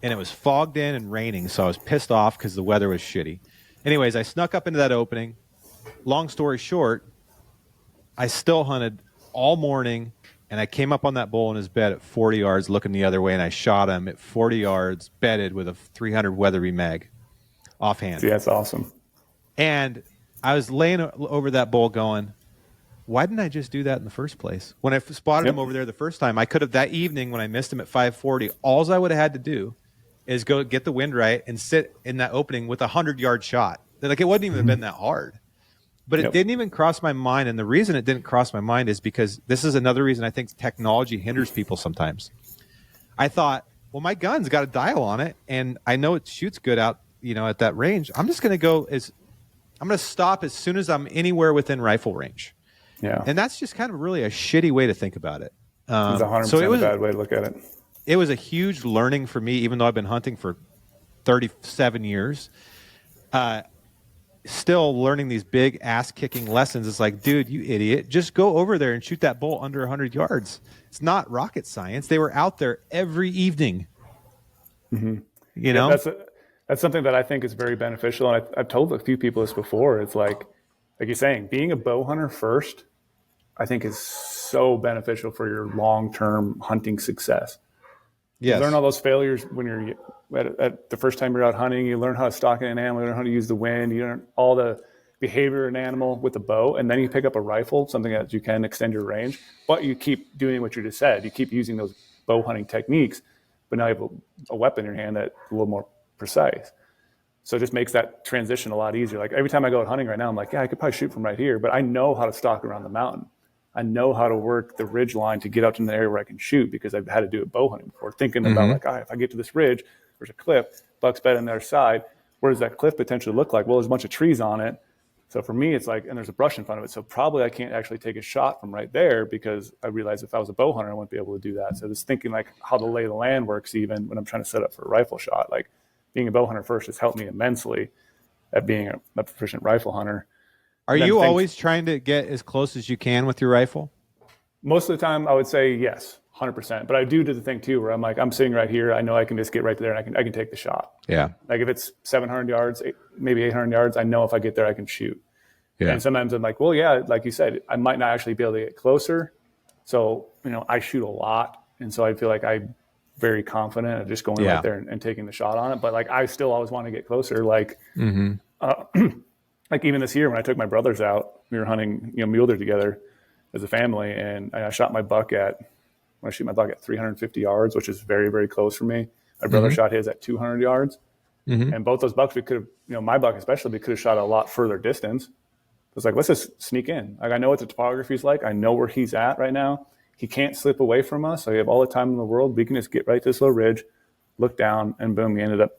it was fogged in and raining. So I was pissed off because the weather was shitty. Anyways, I snuck up into that opening. Long story short, I still hunted all morning, and I came up on that bull in his bed at 40 yards looking the other way, and I shot him at 40 yards bedded with a 300 Weatherby mag offhand. See, that's awesome. And I was laying over that bull going, why didn't I just do that in the first place? When I spotted him over there the first time, I could have, that evening when I missed him at 540, all I would have had to do is go get the wind right and sit in that opening with a 100-yard shot. Like, it wouldn't even have been that hard. But it didn't even cross my mind. And the reason it didn't cross my mind is because this is another reason I think technology hinders people sometimes. I thought, well, my gun's got a dial on it, and I know it shoots good out, at that range. I'm just going to stop as soon as I'm anywhere within rifle range. Yeah. And that's just kind of really a shitty way to think about it. It's 100% a bad way to look at it. It was a huge learning for me, even though I've been hunting for 37 years. Still learning these big ass-kicking lessons. It's like, dude, you idiot, just go over there and shoot that bull under 100 yards. It's not rocket science. They were out there every evening. That's something that I think is very beneficial. And I've told a few people this before. It's like you're saying, being a bow hunter first, I think is so beneficial for your long-term hunting success. Yes. You learn all those failures when you're at the first time you're out hunting. You learn how to stalk an animal, you learn how to use the wind, you learn all the behavior in an animal with the bow, and then you pick up a rifle, something that you can extend your range, but you keep doing what you just said. You keep using those bow hunting techniques, but now you have a weapon in your hand that's a little more precise. So it just makes that transition a lot easier. Like, every time I go out hunting right now, I'm like, I could probably shoot from right here, but I know how to stalk around the mountain. I know how to work the ridge line to get out to the area where I can shoot, because I've had to do it bow hunting before, thinking about like, if I get to this ridge, there's a cliff, buck's bed on the other side. Where does that cliff potentially look like? Well, there's a bunch of trees on it. So for me, it's like, and there's a brush in front of it. So probably I can't actually take a shot from right there, because I realized if I was a bow hunter, I wouldn't be able to do that. So just thinking like how the lay of the land works, even when I'm trying to set up for a rifle shot, like being a bow hunter first has helped me immensely at being a proficient rifle hunter. Are you always trying to get as close as you can with your rifle? Most of the time, I would say yes, 100%. But I do the thing too, where I'm like, I'm sitting right here. I know I can just get right there and I can take the shot. Yeah. Like if it's 700 yards, maybe 800 yards, I know if I get there, I can shoot. Yeah. And sometimes I'm like, well, yeah, like you said, I might not actually be able to get closer. So, I shoot a lot. And so I feel like I'm very confident of just going right there and taking the shot on it. But like, I still always want to get closer. Like, like even this year when I took my brothers out, we were hunting, mule deer together as a family. And I shot my buck when I shoot my buck at 350 yards, which is very, very close for me. My brother shot his at 200 yards. And both those bucks, we could have, my buck especially, we could have shot a lot further distance. It's like, let's just sneak in. Like, I know what the topography is like. I know where he's at right now. He can't slip away from us. So we have all the time in the world. We can just get right to this little ridge, look down, and boom, we ended up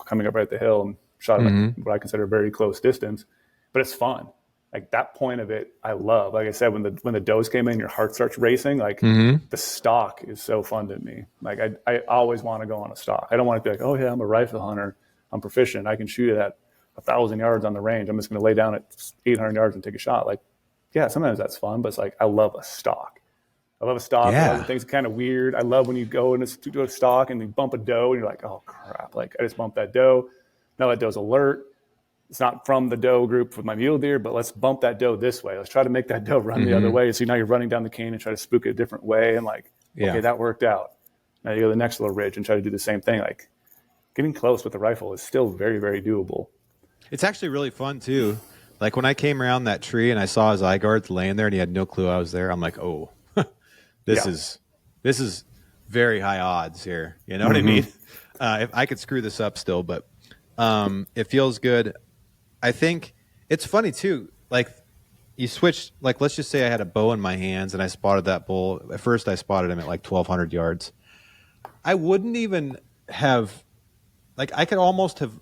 coming up right the hill and shot him at what I consider a very close distance. But it's fun. Like that point of it, I love. Like I said, when the does came in, your heart starts racing. Like the stalk is so fun to me. Like I always want to go on a stalk. I don't want to be like, oh yeah, I'm a rifle hunter. I'm proficient. I can shoot it at 1,000 yards on the range. I'm just going to lay down at 800 yards and take a shot. Like, yeah, sometimes that's fun, but it's like, I love a stalk. I love a stalk. Yeah. I love things kind of weird. I love when you go and do a stalk and you bump a doe and you're like, oh crap. Like I just bumped that doe. Now that doe's alert. It's not from the doe group with my mule deer, but let's bump that doe this way. Let's try to make that doe run the other way. So now you're running down the cane and try to spook it a different way. And like, okay, that worked out. Now you go to the next little ridge and try to do the same thing. Like getting close with the rifle is still very, very doable. It's actually really fun too. Like when I came around that tree and I saw his eye guards laying there and he had no clue I was there, I'm like, oh, this is very high odds here. You know what I mean? If I could screw this up still, but it feels good. I think it's funny too. Like you switched, like let's just say I had a bow in my hands and I spotted that bull. At first I spotted him at like 1,200 yards. I wouldn't even have, like I could almost have,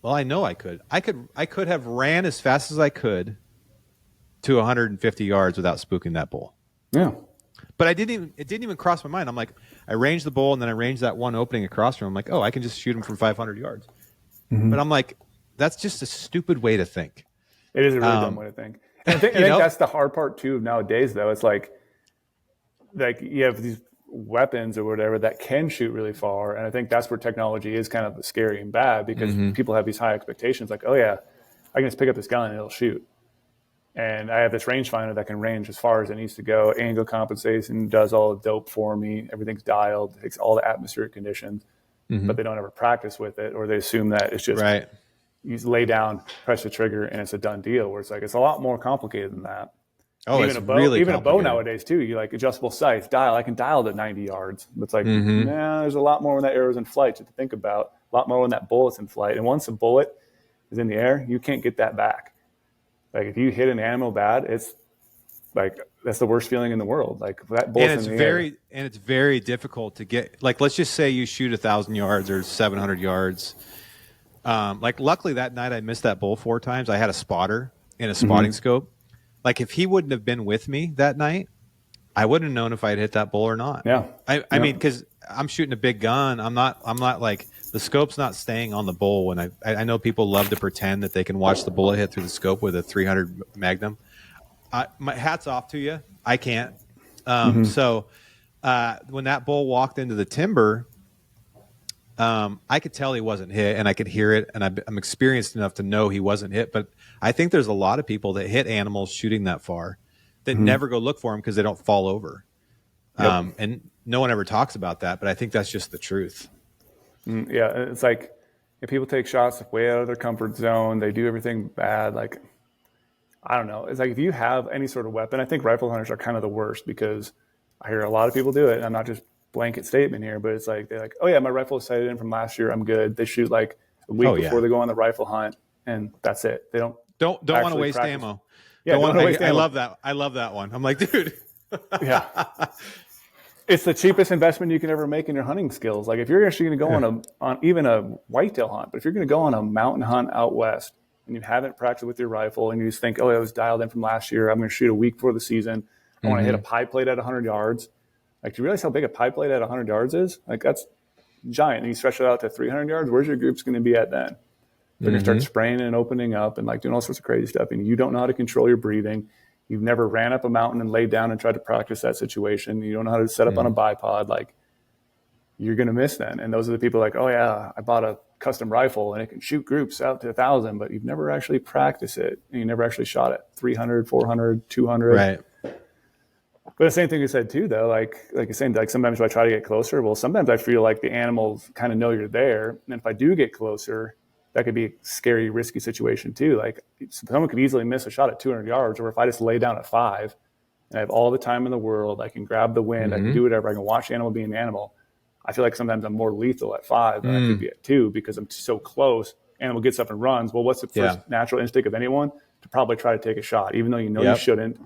well, I know I could. I could have ran as fast as I could to 150 yards without spooking that bull. Yeah. But it didn't even cross my mind. I'm like, I ranged the bull and then I ranged that one opening across from him. I'm like, oh, I can just shoot him from 500 yards. But I'm like, that's just a stupid way to think. It is a really dumb way to think. And I think that's the hard part too nowadays though. It's like you have these weapons or whatever that can shoot really far. And I think that's where technology is kind of scary and bad because people have these high expectations like, oh yeah, I can just pick up this gun and it'll shoot. And I have this rangefinder that can range as far as it needs to go. Angle compensation does all the dope for me. Everything's dialed, takes all the atmospheric conditions, but they don't ever practice with it or they assume that it's just you lay down, press the trigger and it's a done deal where it's like, it's a lot more complicated than that. Oh, even a bow nowadays too. You like adjustable sights, dial. I can dial it at 90 yards. It's like, there's a lot more when that arrow's in flight to think about. A lot more when that bullet's in flight. And once a bullet is in the air, you can't get that back. Like if you hit an animal bad, it's like that's the worst feeling in the world. Like that bullet's in the air. And it's very difficult to get. Like let's just say you shoot 1,000 yards or 700 yards. Like luckily that night I missed that bull 4 times. I had a spotter and a spotting scope. Like if he wouldn't have been with me that night, I wouldn't have known if I'd hit that bull or not. Yeah. I mean, because I'm shooting a big gun. I'm not like the scope's not staying on the bull. When I know people love to pretend that they can watch the bullet hit through the scope with a 300 Magnum. My hat's off to you. I can't. So when that bull walked into the timber, I could tell he wasn't hit and I could hear it. And I'm experienced enough to know he wasn't hit. But I think there's a lot of people that hit animals shooting that far that never go look for them because they don't fall over. And no one ever talks about that, but I think that's just the truth. Yeah. It's like if people take shots way out of their comfort zone, they do everything bad. Like, I don't know. It's like if you have any sort of weapon, I think rifle hunters are kind of the worst because I hear a lot of people do it. And I'm not just blanket statement here, but it's like, they're like, oh yeah, my rifle is sighted in from last year. I'm good. They shoot like a week before they go on the rifle hunt and that's it. They don't want to waste practice. Ammo. Yeah, don't waste ammo. I love that. I love that one. I'm like, dude. Yeah. It's the cheapest investment you can ever make in your hunting skills. Like if you're actually going to go on even a whitetail hunt, but if you're going to go on a mountain hunt out west and you haven't practiced with your rifle and you just think, oh, it was dialed in from last year. I'm going to shoot a week before the season. I want to hit a pie plate at 100 yards. Like, do you realize how big a pie plate at 100 yards is? Like that's giant. And you stretch it out to 300 yards. Where's your group's going to be at then? They're going to start spraying and opening up and like doing all sorts of crazy stuff. And you don't know how to control your breathing. you've never ran up a mountain and laid down and tried to practice that situation, you don't know how to set up on a bipod, like you're going to miss then. And those are the people like, oh yeah, I bought a custom rifle and it can shoot groups out to 1,000, but you've never actually practiced it and you never actually shot it 300, 400, 200. Right. But the same thing you said too, though, like you're saying, like sometimes when I try to get closer, well, sometimes I feel like the animals kind of know you're there. And if I do get closer, that could be a scary, risky situation too. Like someone could easily miss a shot at 200 yards, or if I just lay down at 5 and I have all the time in the world, I can grab the wind, I can do whatever, I can watch the animal be an animal. I feel like sometimes I'm more lethal at 5 than I could be at 2 because I'm so close. Animal gets up and runs. Well, what's the first natural instinct of anyone? To probably try to take a shot, even though you know you shouldn't.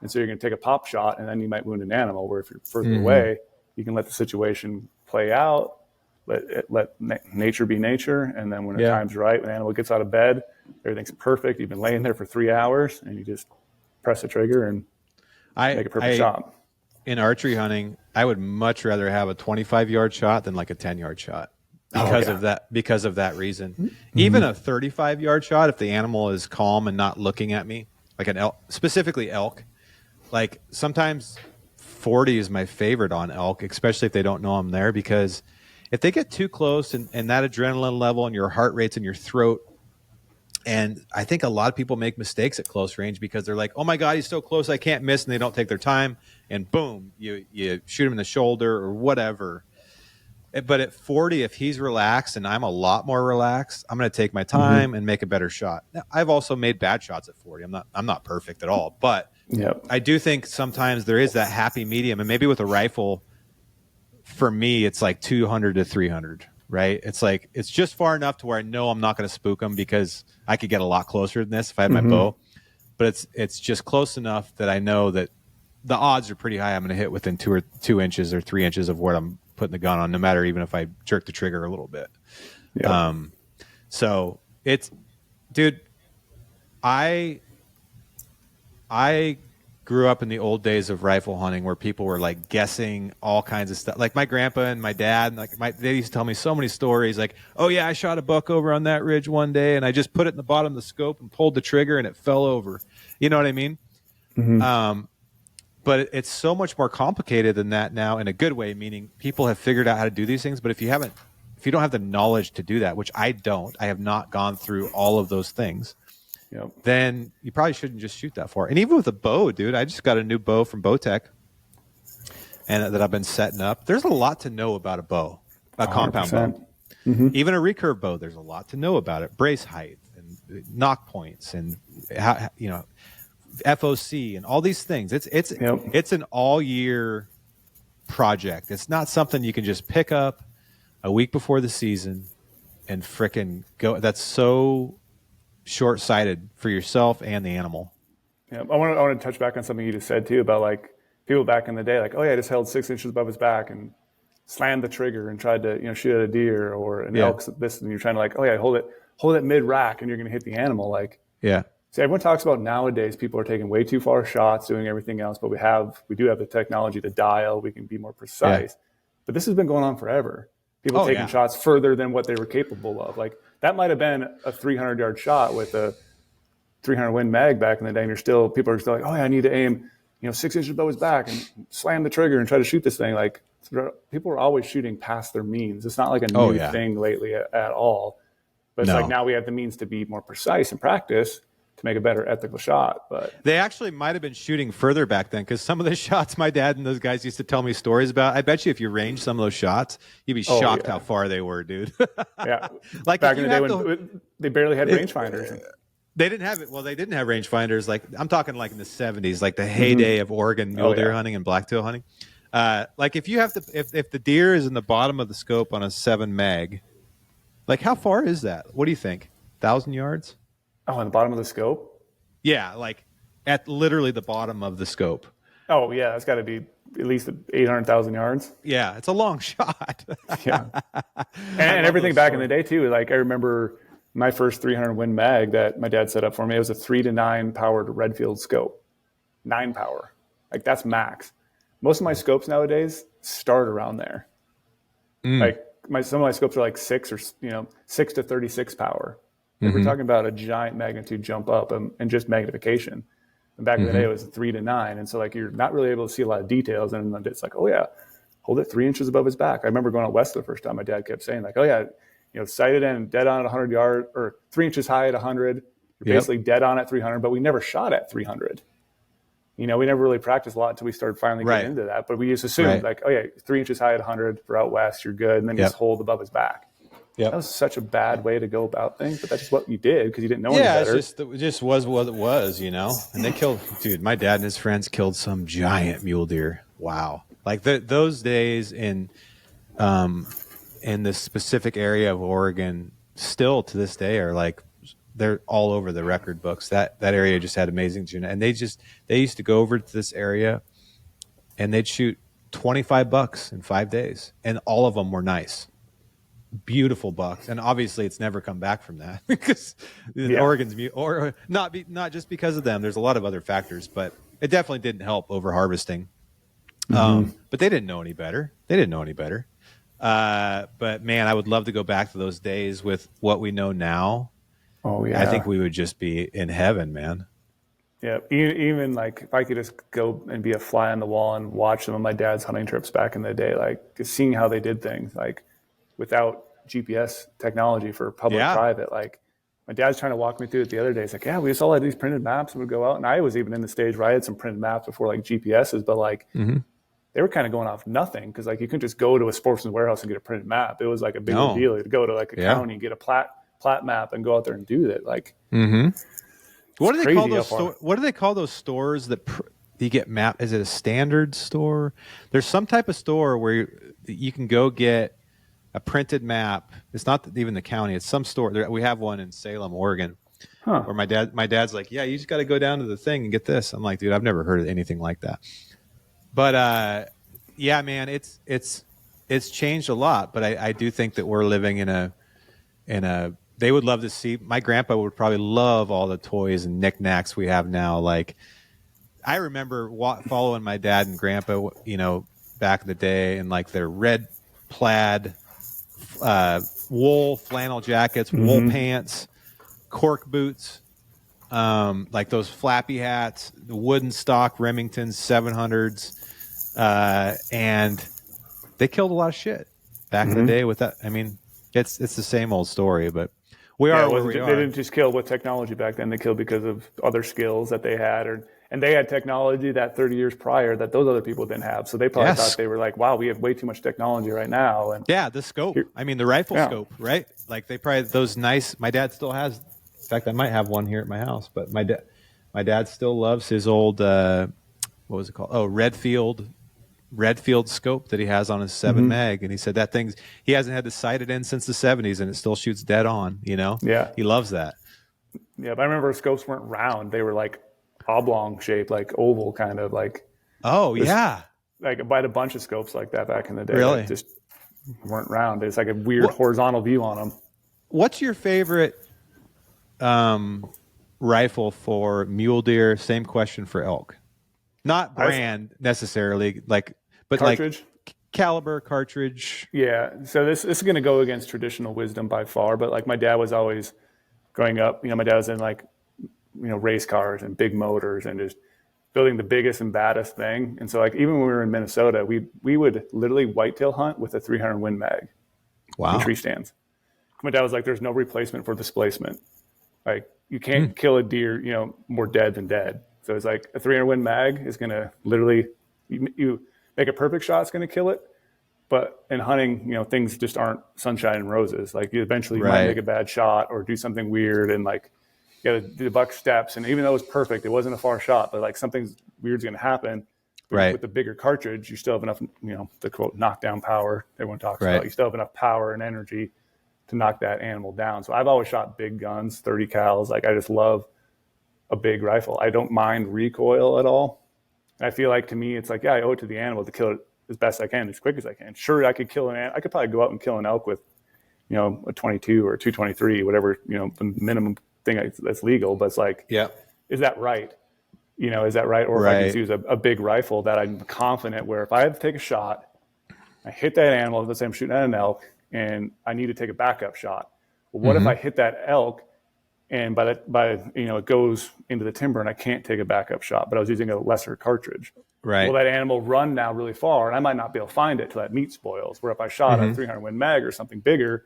And so you're going to take a pop shot and then you might wound an animal, where if you're further away, you can let the situation play out, let nature be nature. And then when the time's right, when the animal gets out of bed, everything's perfect. You've been laying there for 3 hours and you just press the trigger and make a perfect shot. In archery hunting, I would much rather have a 25-yard shot than like a 10-yard shot because of that reason. Even a 35-yard shot, if the animal is calm and not looking at me, like an elk, specifically elk, like sometimes 40 is my favorite on elk, especially if they don't know I'm there, because if they get too close and that adrenaline level and your heart rate's in your throat, and I think a lot of people make mistakes at close range because they're like, oh my God, he's so close, I can't miss. And they don't take their time and boom, you shoot him in the shoulder or whatever. But at 40, if he's relaxed and I'm a lot more relaxed, I'm going to take my time and make a better shot. Now, I've also made bad shots at 40. I'm not perfect at all, but I do think sometimes there is that happy medium. And maybe with a rifle, for me, it's like 200 to 300, right? It's like, it's just far enough to where I know I'm not going to spook them because I could get a lot closer than this if I had my bow. But it's just close enough that I know that the odds are pretty high I'm going to hit within 2 inches or 3 inches of what I'm putting the gun on, no matter even if I jerk the trigger a little bit. So it's, dude, I grew up in the old days of rifle hunting where people were like guessing all kinds of stuff. Like my grandpa and my dad, they used to tell me so many stories like, oh yeah, I shot a buck over on that ridge one day and I just put it in the bottom of the scope and pulled the trigger and it fell over. You know what I mean? But it's so much more complicated than that now, in a good way, meaning people have figured out how to do these things. But if you don't have the knowledge to do that, which I don't, I have not gone through all of those things, then you probably shouldn't just shoot that far. And even with a bow, dude, I just got a new bow from Bowtech and that I've been setting up. There's a lot to know about a bow, a compound bow. Even a recurve bow, there's a lot to know about it. Brace height and knock points and how, FOC and all these things. It's an all year project. It's not something you can just pick up a week before the season and frickin' go. That's so short-sighted for yourself and the animal. I want to touch back on something you just said too about like people back in the day, like, oh yeah, I just held 6 inches above his back and slammed the trigger and tried to shoot at a deer or an elk. This, and you're trying to like, oh yeah, hold it mid rack and you're going to hit the animal. Like, so everyone talks about nowadays people are taking way too far shots, doing everything else, but we do have the technology to dial. We can be more precise. But this has been going on forever. People taking shots further than what they were capable of. Like that might have been a 300-yard shot with a 300 Win mag back in the day, and people are still like, oh yeah, I need to aim 6 inches above his back and slam the trigger and try to shoot this thing. Like people are always shooting past their means. It's not like a new thing lately at all. But it's like now we have the means to be more precise and practice to make a better ethical shot. But they actually might have been shooting further back then, because some of the shots my dad and those guys used to tell me stories about, I bet you if you range some of those shots, you'd be shocked how far they were, dude. Like back in the day when they barely had rangefinders. They didn't have it. Well, they didn't have rangefinders. Like I'm talking like in the 70s, like the heyday of Oregon mule deer hunting and blacktail hunting. Like if you have to, if the deer is in the bottom of the scope on a 7 mag, like how far is that? What do you think? 1,000 yards? Oh, on the bottom of the scope? Yeah, like at literally the bottom of the scope. Oh, yeah, that's got to be at least 800,000 yards. Yeah, it's a long shot. And everything back in the day, too. Like I remember my first 300 Win mag that my dad set up for me. It was a 3 to 9 powered Redfield scope. 9 power. Like that's max. Most of my scopes nowadays start around there. Like some of my scopes are like 6 to 36 power. We're talking about a giant magnitude jump up and just magnification. And back in the day, it was 3 to 9. And so like, you're not really able to see a lot of details. And it's like, oh yeah, hold it 3 inches above his back. I remember going out west the first time. My dad kept saying like, oh yeah, sighted in dead on at 100 yards or 3 inches high at 100. You're basically dead on at 300, but we never shot at 300. We never really practiced a lot until we started finally getting into that. But we just assumed like, oh yeah, 3 inches high at 100 for out west, you're good. And then just hold above his back. That was such a bad way to go about things, but that's just what you did because you didn't know any better. It just was what it was, And they killed, dude, my dad and his friends killed some giant mule deer. Wow. Like those days in this specific area of Oregon still to this day are like, they're all over the record books. That area just had amazing genetics. And they used to go over to this area and they'd shoot 25 bucks in 5 days. And all of them were nice. Beautiful bucks, and obviously it's never come back from that because Oregon's or not just because of them. There's a lot of other factors, but it definitely didn't help over harvesting. But they didn't know any better. But man, I would love to go back to those days with what we know now. Oh yeah, I think we would just be in heaven, man. Yeah, even like if I could just go and be a fly on the wall and watch some of my dad's hunting trips back in the day, like just seeing how they did things, like without GPS technology for public-private. Like my dad's trying to walk me through it the other day. He's like, yeah, we just all had these printed maps and would go out. And I was even in the stage where I had some printed maps before like GPSs, but like they were kind of going off nothing because like you couldn't just go to a sportsman's warehouse and get a printed map. It was like a big deal. You'd go to like a county, get a plat map and go out there and do that. Like what do they call those what do they call those stores that you get map? Is it a standard store? There's some type of store where you can go get a printed map. It's not even the county. It's some store. We have one in Salem, Oregon, where my dad's like, yeah, you just got to go down to the thing and get this. I'm like, dude, I've never heard of anything like that. But yeah, man, it's changed a lot. But I do think that we're living in a. They would love to see. My grandpa would probably love all the toys and knickknacks we have now. Like I remember following my dad and grandpa, back in the day, and like their red plaid. Wool flannel jackets, wool pants, cork boots, like those flappy hats, the wooden stock Remingtons 700s, and they killed a lot of shit back in the day with that. I mean, it's the same old story, but we are where we are. They didn't just kill with technology back then. They killed because of other skills that they had, and they had technology that 30 years prior that those other people didn't have. So they probably thought they were like, wow, we have way too much technology right now. And the scope. I mean, the rifle scope, right? Like they probably, those nice, my dad still has, in fact, I might have one here at my house, but my dad still loves his old, what was it called? Oh, Redfield scope that he has on his 7 mag. And he said he hasn't had to sight it in since the 70s and it still shoots dead on, Yeah. He loves that. Yeah. But I remember scopes weren't round. They were like oblong shape, like oval kind of like. Oh yeah. Like I bought a bunch of scopes like that back in the day. Really? That just weren't round. It's like a weird horizontal view on them. What's your favorite rifle for mule deer? Same question for elk. Not brand necessarily, but cartridge? Like caliber, cartridge. Yeah. So this is going to go against traditional wisdom by far, but like my dad was always growing up, my dad was in like, race cars and big motors and just building the biggest and baddest thing. And so like, even when we were in Minnesota, we would literally whitetail hunt with a 300 Win Mag. Wow. In tree stands. My dad was like, there's no replacement for displacement. Like you can't kill a deer, more dead than dead. So it's like a 300 Win Mag is going to literally, you make a perfect shot, it's going to kill it. But in hunting, things just aren't sunshine and roses. Like you eventually might make a bad shot or do something weird and like, you got to do the buck steps, and even though it was perfect, it wasn't a far shot, but like something weird's going to happen. Right. With the bigger cartridge, you still have enough, the quote knockdown power everyone talks about. You still have enough power and energy to knock that animal down. So I've always shot big guns, 30 cals. Like I just love a big rifle. I don't mind recoil at all. And I feel like to me, it's like, I owe it to the animal to kill it as best I can, as quick as I can. Sure, I could kill I could probably go out and kill an elk with, a 22 or 223, whatever, the minimum thing that's legal, but it's like, is that right? Is that right? Or if I just use a big rifle that I'm confident where if I have to take a shot, I hit that animal, let's say I'm shooting at an elk and I need to take a backup shot. Well, what if I hit that elk And it goes into the timber and I can't take a backup shot, but I was using a lesser cartridge. Right. Well, that animal run now really far and I might not be able to find it till that meat spoils. Where if I shot a 300 Win mag or something bigger,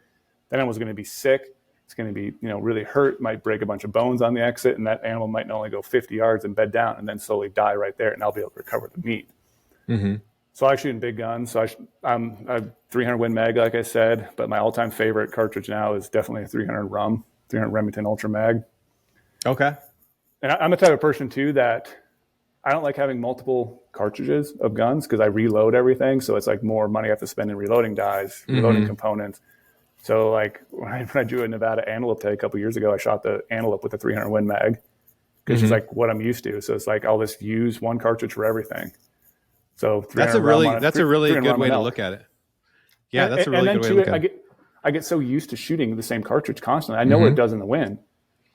that animal's going to be sick. It's going to be, really hurt, might break a bunch of bones on the exit, and that animal might not only go 50 yards and bed down and then slowly die right there, and I'll be able to recover the meat. So I shoot in big guns. So I'm a 300 Win mag, like I said, but my all-time favorite cartridge now is definitely a 300 Remington Ultra Mag. Okay. And I'm the type of person too that I don't like having multiple cartridges of guns because I reload everything. So it's like more money I have to spend in reloading dies, reloading components. So like when I drew a Nevada antelope tag a couple years ago, I shot the antelope with a 300 Win mag because it's like what I'm used to. So it's like I'll just use one cartridge for everything. So that's a really good way to look at it. Yeah, that's a really good way to look at it. I get so used to shooting the same cartridge constantly. I know what it does in the wind.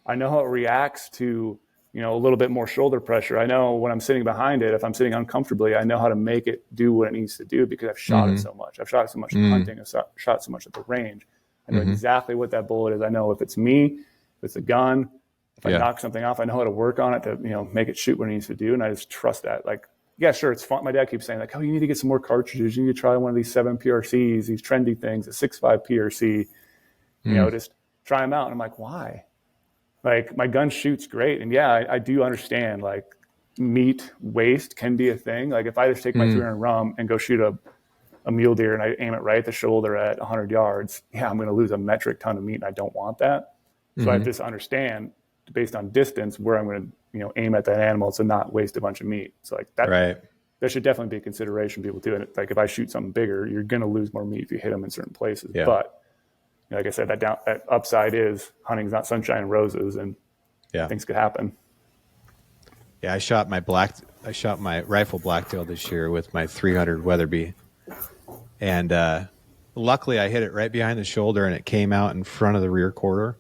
I know how it reacts to, a little bit more shoulder pressure. I know when I'm sitting behind it, if I'm sitting uncomfortably, I know how to make it do what it needs to do because I've shot it so much. I've shot it so much in hunting. I've shot so much at the range. I know exactly what that bullet is. I know if it's me, if it's a gun, if I knock something off, I know how to work on it to, make it shoot what it needs to do. And I just trust that. Like, yeah, sure, it's fun. My dad keeps saying, like, oh, you need to get some more cartridges. You need to try one of these 7 PRCs, these trendy things, a 6.5 PRC, just try them out. And I'm like, why? Like, my gun shoots great. And yeah, I do understand, like, meat waste can be a thing. Like, if I just take my 300 rum and go shoot a mule deer and I aim it right at the shoulder at 100 yards, yeah, I'm going to lose a metric ton of meat and I don't want that. So I just understand based on distance where I'm going to, aim at that animal to not waste a bunch of meat. So like that should definitely be a consideration people do. And like if I shoot something bigger, you're going to lose more meat if you hit them in certain places. Yeah. But like I said, that upside is hunting's not sunshine and roses, and things could happen. Yeah, I shot my rifle blacktail this year with my 300 Weatherby, and luckily I hit it right behind the shoulder and it came out in front of the rear quarter.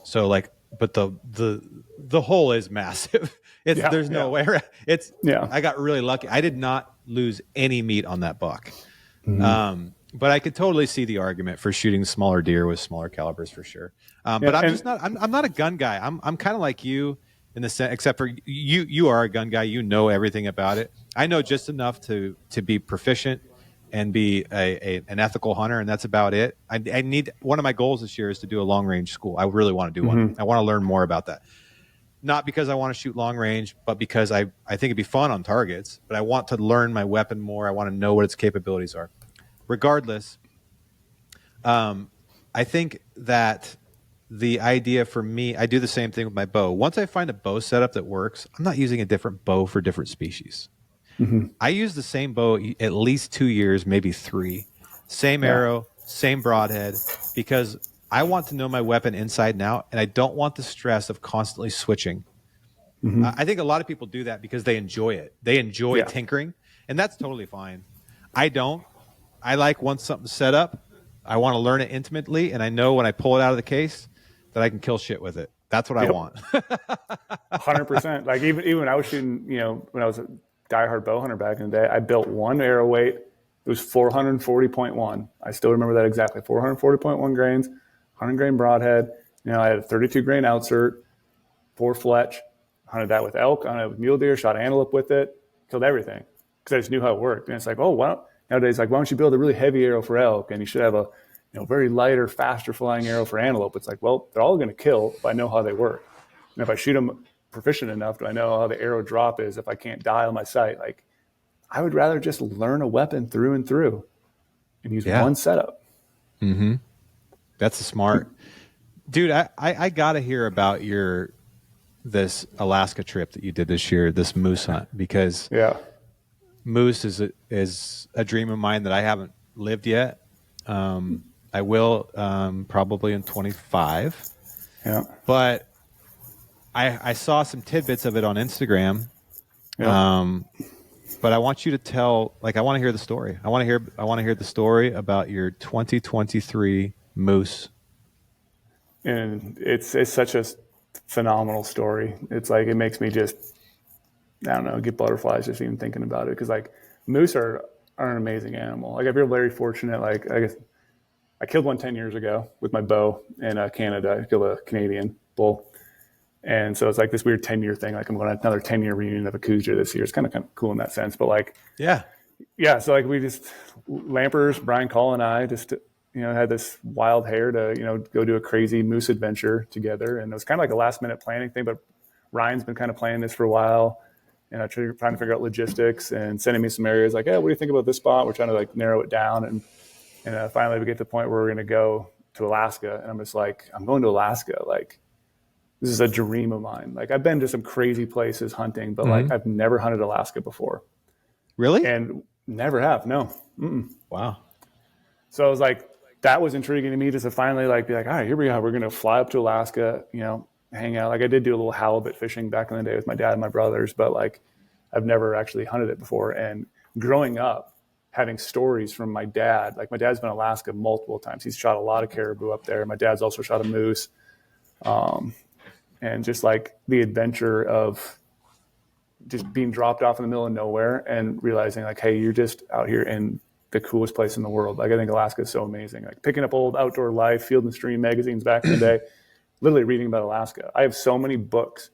So like, but the hole is massive. There's no way. I got really lucky. I did not lose any meat on that buck. But I could totally see the argument for shooting smaller deer with smaller calibers for sure. But I'm not a gun guy. I'm kind of like you in the sense, except for you are a gun guy. You know everything about it. I know just enough to be proficient and be an ethical hunter, and that's about it. I need, one of my goals this year is to do a long range school. I really want to do one. I want to learn more about that. Not because I want to shoot long range, but because I think it'd be fun on targets, but I want to learn my weapon more. I want to know what its capabilities are. Regardless, I think that the idea for me, I do the same thing with my bow. Once I find a bow setup that works, I'm not using a different bow for different species. I use the same bow at least 2 years, maybe 3. Same arrow, same broadhead, because I want to know my weapon inside and out, and I don't want the stress of constantly switching. I think a lot of people do that because they enjoy it. They enjoy tinkering, and that's totally fine. I don't. I like once something's set up, I want to learn it intimately, and I know when I pull it out of the case that I can kill shit with it. That's what I want. 100%. Like even when I was shooting, when I was a diehard bow hunter back in the day, I built one arrow weight. It was 440.1. I still remember that exactly. 440.1 grains, 100 grain broadhead. I had a 32 grain outsert, 4 fletch. Hunted that with elk, hunted it with mule deer, shot antelope with it, killed everything because I just knew how it worked. And it's like, nowadays, like, why don't you build a really heavy arrow for elk, and you should have a very lighter, faster flying arrow for antelope. It's like, well, they're all going to kill if I know how they work. And if I shoot them proficient enough, do I know how the arrow drop is if I can't dial my sight? Like, I would rather just learn a weapon through and through and use one setup. That's a smart. Dude, I got to hear about this Alaska trip that you did this year, this moose hunt, because moose is a dream of mine that I haven't lived yet. I will probably in 25. Yeah. But I saw some tidbits of it on Instagram. Yeah. But I want you to tell, I want to hear the story. I want to hear the story about your 2023 moose. And it's such a phenomenal story. It's like, it makes me just, I don't know, get butterflies just even thinking about it. Because like moose are an amazing animal. Like I feel very fortunate. Like I guess I killed one 10 years ago with my bow in Canada. I killed a Canadian bull. And so it's like this weird 10-year thing. Like I'm going to another 10-year reunion of a Cougar this year. It's kind of cool in that sense. But like, Yeah. So like we just, Lampers, Brian Call and I just, had this wild hair to, go do a crazy moose adventure together. And it was kind of like a last minute planning thing, but Ryan's been kind of planning this for a while. And I'm trying to figure out logistics and sending me some areas like, what do you think about this spot? We're trying to like narrow it down. And finally we get to the point where we're going to go to Alaska. And I'm just like, I'm going to Alaska. Like, this is a dream of mine. Like I've been to some crazy places hunting, but like I've never hunted Alaska before. Really? And never have. No. Mm-mm. Wow. So I was like, that was intriguing to me just to finally like be like, all right, here we are. We're going to fly up to Alaska, hang out. Like I did do a little halibut fishing back in the day with my dad and my brothers, but like I've never actually hunted it before. And growing up, having stories from my dad, like my dad's been in Alaska multiple times. He's shot a lot of caribou up there. My dad's also shot a moose. And just like the adventure of just being dropped off in the middle of nowhere and realizing like, hey, you're just out here in the coolest place in the world. Like I think Alaska is so amazing. Like picking up old Outdoor Life, Field and Stream magazines back in the day, literally reading about Alaska. I have so many books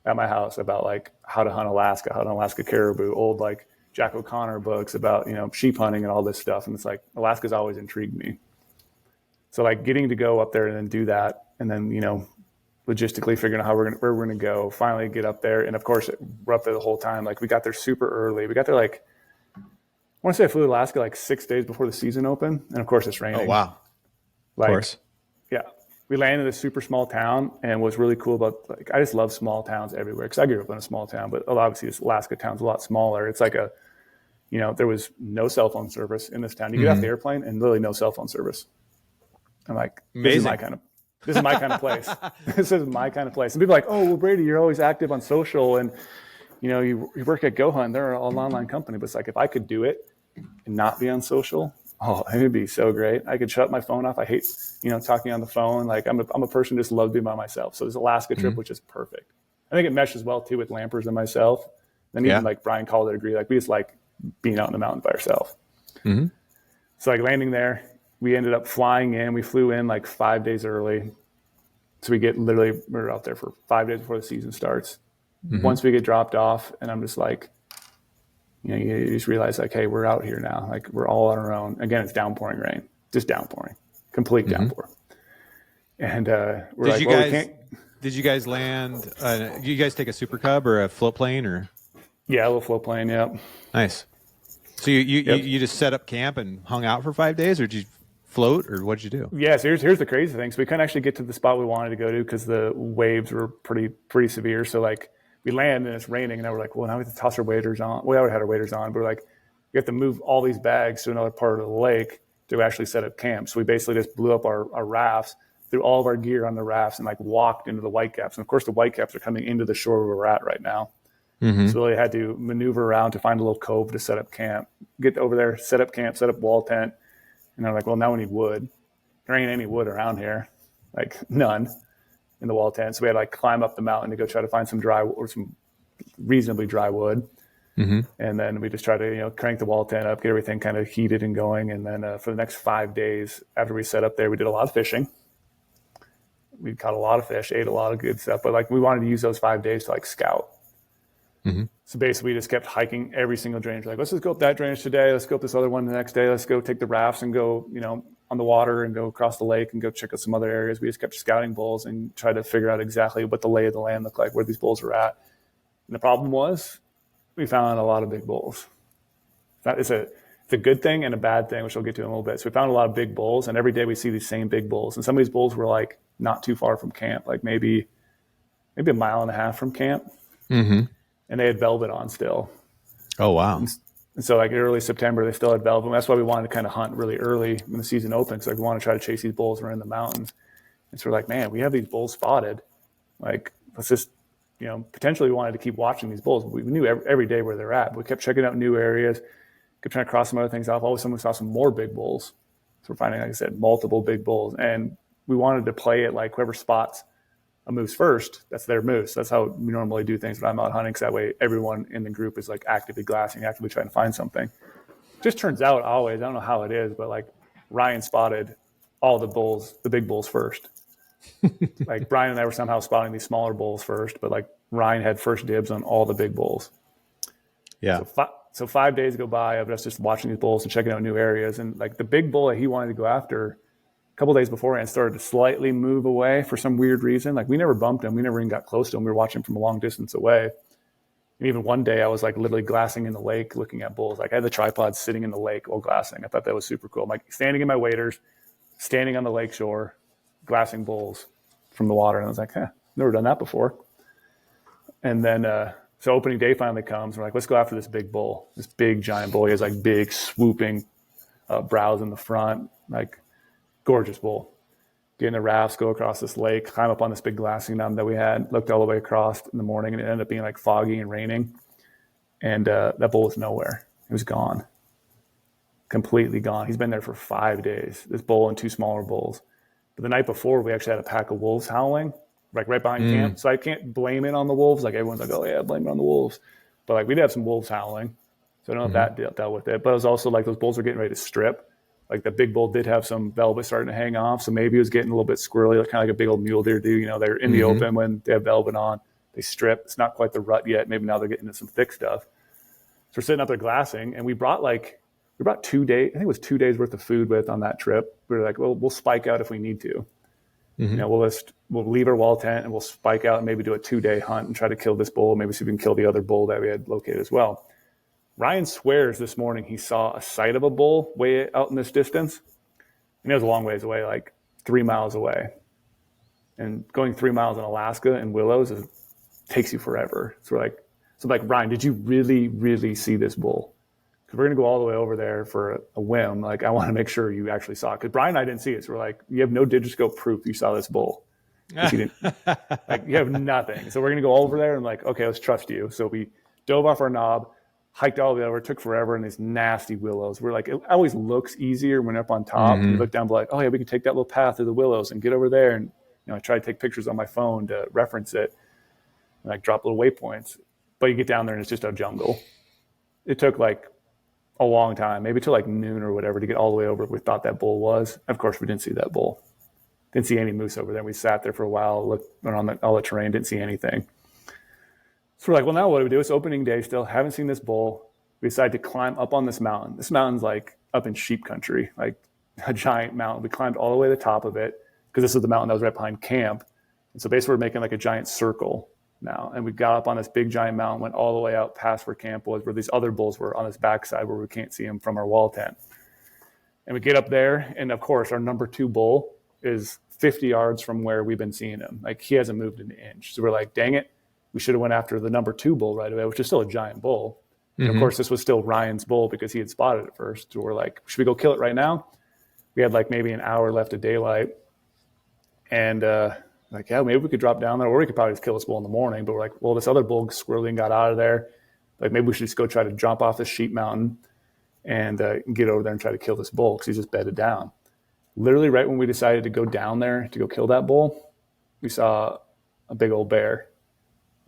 at my house about like how to hunt Alaska, how to hunt Alaska caribou, old like Jack O'Connor books about, sheep hunting and all this stuff. And it's like, Alaska's always intrigued me. So like getting to go up there and then do that. And then, logistically figuring out where we're going to go, finally get up there. And of course we're up there the whole time. Like we got there super early. We got there like, I want to say I flew to Alaska like 6 days before the season opened. And of course it's raining. Oh, wow. Like, of course. Yeah. We landed in a super small town, and what's really cool about like, I just love small towns everywhere. Cause I grew up in a small town, but obviously this Alaska town's a lot smaller. It's like there was no cell phone service in this town. You get off the airplane and literally no cell phone service. I'm like, this is my kind of place. This is my kind of place. And people are like, oh, well, Brady, you're always active on social and, you work at Go Hunt. They're an online company. But it's like, if I could do it and not be on social, it would be so great. I could shut my phone off. I hate, talking on the phone. Like I'm a person who just loves being by myself. So this Alaska trip, which is perfect. I think it meshes well too with Lampers and myself. And even like Brian called it agree. Like we just like being out in the mountain by ourselves. Mm-hmm. So like landing there, we ended up flying in. We flew in like 5 days early. So we're out there for 5 days before the season starts. Mm-hmm. Once we get dropped off, and I'm just like, you just realize like, hey, we're out here now. Like we're all on our own. Again, it's downpouring rain, just downpouring, complete downpour. And did you guys land? You guys take a Super Cub or a float plane or? Yeah, a little float plane. Yep. Nice. So you just set up camp and hung out for 5 days, or did you float, or what did you do? Yeah, so here's the crazy thing. So we couldn't actually get to the spot we wanted to go to because the waves were pretty severe. So like we land and it's raining, and now we're like, well, now we have to toss our waders on. We already had our waders on, but we're like, we have to move all these bags to another part of the lake to actually set up camp. So we basically just blew up our rafts, threw all of our gear on the rafts, and like walked into the Whitecaps. And of course, the Whitecaps are coming into the shore where we're at right now. Mm-hmm. So we really had to maneuver around to find a little cove to set up camp, get over there, set up camp, set up wall tent. And they're like, well, now we need wood. There ain't any wood around here, like none in the wall tent. So we had to like climb up the mountain to go try to find some dry or some reasonably dry wood. Mm-hmm. And then we just try to, crank the wall tent up, get everything kind of heated and going. And then for the next 5 days after we set up there, we did a lot of fishing. We caught a lot of fish, ate a lot of good stuff, but like we wanted to use those 5 days to like scout. Mm-hmm. So basically, we just kept hiking every single drainage. Like, let's just go up that drainage today. Let's go up this other one the next day. Let's go take the rafts and go, on the water and go across the lake and go check out some other areas. We just kept scouting bulls and try to figure out exactly what the lay of the land looked like, where these bulls were at. And the problem was, we found a lot of big bulls. It's a good thing and a bad thing, which we'll get to in a little bit. So we found a lot of big bulls, and every day we see these same big bulls. And some of these bulls were like not too far from camp, like maybe a mile and a half from camp. Mm-hmm. And they had velvet on still. Oh, wow. And so like early September, they still had velvet. That's why we wanted to kind of hunt really early when the season opens. Like we want to try to chase these bulls around the mountains. And so we're like, man, we have these bulls spotted. Like, let's just, potentially we wanted to keep watching these bulls. We knew every day where they're at. We kept checking out new areas, kept trying to cross some other things off. All of a sudden we saw some more big bulls. So we're finding, like I said, multiple big bulls. And we wanted to play it like whoever spots a moose first, that's their moose. That's how we normally do things when I'm out hunting, because that way everyone in the group is like actively glassing, actively trying to find something. Just turns out always, I don't know how it is, but like Ryan spotted all the bulls, the big bulls first. Like Brian and I were somehow spotting these smaller bulls first, but like Ryan had first dibs on all the big bulls. Yeah. So 5 days go by of us just watching these bulls and checking out new areas. And like the big bull that he wanted to go after a couple of days beforehand started to slightly move away for some weird reason. Like we never bumped him. We never even got close to him. We were watching from a long distance away. And even one day I was like literally glassing in the lake, looking at bulls. Like I had the tripod sitting in the lake while glassing. I thought that was super cool. I'm like standing in my waders, standing on the lake shore, glassing bulls from the water. And I was like, never done that before. And then, so opening day finally comes. We're like, let's go after this big bull, this big giant bull. He has like big swooping brows in the front, like gorgeous bull. Get in the rafts, go across this lake, climb up on this big glassing mountain that we had, looked all the way across in the morning, and it ended up being like foggy and raining. And that bull was nowhere. He was gone, completely gone. He's been there for 5 days, this bull and 2 smaller bulls. But the night before, we actually had a pack of wolves howling, like right behind camp. So I can't blame it on the wolves. Like everyone's like, oh yeah, blame it on the wolves. But like we did have some wolves howling. So I don't know if that dealt with it. But it was also like those bulls were getting ready to strip. Like the big bull did have some velvet starting to hang off. So maybe it was getting a little bit squirrely, like kind of like a big old mule deer do. You know, they're in the open when they have velvet on. They strip. It's not quite the rut yet. Maybe now they're getting into some thick stuff. So we're sitting up there glassing, and we brought 2 days. I think it was 2 days worth of food with on that trip. We were like, well, we'll spike out if we need to. You know, we'll leave our wall tent and we'll spike out and maybe do a 2-day hunt and try to kill this bull. Maybe see if we can kill the other bull that we had located as well. Ryan swears this morning he saw a sight of a bull way out in this distance. And it was a long ways away, like 3 miles away. And going 3 miles in Alaska and willows takes you forever. So like, Ryan, did you really, really see this bull? Because we're going to go all the way over there for a whim. Like, I want to make sure you actually saw it. Because Brian and I didn't see it. So we're like, you have no digiscope proof you saw this bull. You didn't, like, you have nothing. So we're going to go over there and like, okay, let's trust you. So we dove off our knob, hiked all the way over, took forever in these nasty willows. We're like, it always looks easier when we're up on top. We look down, like, oh yeah, we can take that little path through the willows and get over there. And I try to take pictures on my phone to reference it and like drop little waypoints. But you get down there and it's just a jungle. It took like a long time, maybe till like noon or whatever, to get all the way over where we thought that bull was. Of course, we didn't see that bull. Didn't see any moose over there. We sat there for a while, looked around all the terrain, didn't see anything. So we're like, well, now what do we do? It's opening day still. Haven't seen this bull. We decided to climb up on this mountain. This mountain's like up in sheep country, like a giant mountain. We climbed all the way to the top of it because this was the mountain that was right behind camp. And so basically we're making like a giant circle now. And we got up on this big giant mountain, went all the way out past where camp was, where these other bulls were on this backside where we can't see them from our wall tent. And we get up there, and of course our number 2 bull is 50 yards from where we've been seeing him. Like he hasn't moved an inch. So we're like, dang it, we should have went after the number 2 bull right away, which is still a giant bull. And of course this was still Ryan's bull because he had spotted it first. So we're like, should we go kill it right now? We had like maybe an hour left of daylight. And like, yeah, maybe we could drop down there, or we could probably just kill this bull in the morning. But we're like, well, this other bull squirreling got out of there. Like maybe we should just go try to jump off this sheep mountain and get over there and try to kill this bull because he's just bedded down. Literally right when we decided to go down there to go kill that bull, we saw a big old bear,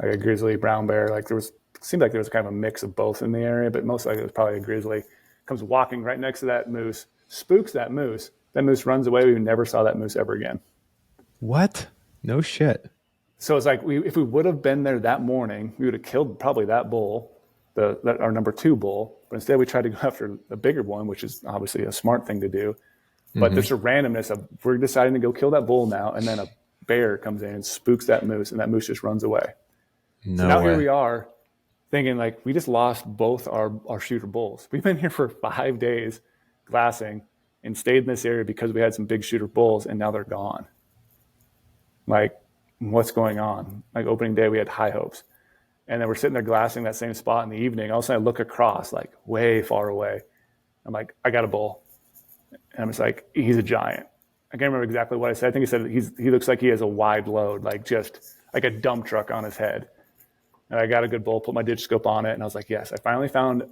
like a grizzly brown bear. Like seemed like there was kind of a mix of both in the area, but most likely it was probably a grizzly. Comes walking right next to that moose, spooks that moose. That moose runs away. We never saw that moose ever again. What? No shit. So it's like if we would have been there that morning, we would have killed probably that bull, our number 2 bull. But instead we tried to go after the bigger one, which is obviously a smart thing to do. But there's a randomness of we're deciding to go kill that bull now, and then a bear comes in and spooks that moose, and that moose just runs away. So now here we are thinking like we just lost both our shooter bulls. We've been here for 5 days glassing and stayed in this area because we had some big shooter bulls, and now they're gone. Like, what's going on? Like opening day, we had high hopes. And then we're sitting there glassing that same spot in the evening. All of a sudden I look across, like way far away. I'm like, I got a bull. And I'm just like, he's a giant. I can't remember exactly what I said. I think he said he looks like he has a wide load, like just like a dump truck on his head. And I got a good bull, put my digiscope on it. And I was like, yes, I finally found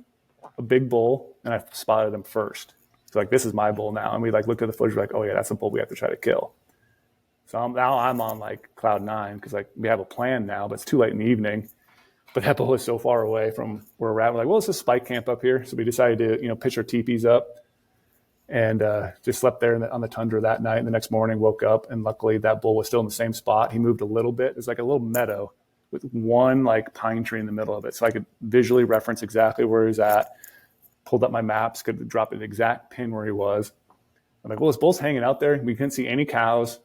a big bull and I spotted him first. So like, this is my bull now. And we like looked at the footage, like, oh yeah, that's a bull we have to try to kill. So now I'm on like cloud 9 because like we have a plan now, but it's too late in the evening. But that bull is so far away from where we're at. We're like, well, let's just spike camp up here. So we decided to, pitch our teepees up and just slept there on the tundra that night. And the next morning woke up, and luckily that bull was still in the same spot. He moved a little bit. It's like a little meadow with one like pine tree in the middle of it. So I could visually reference exactly where he was at, pulled up my maps, could drop an exact pin where he was. I'm like, well, this bull's hanging out there. We couldn't see any cows.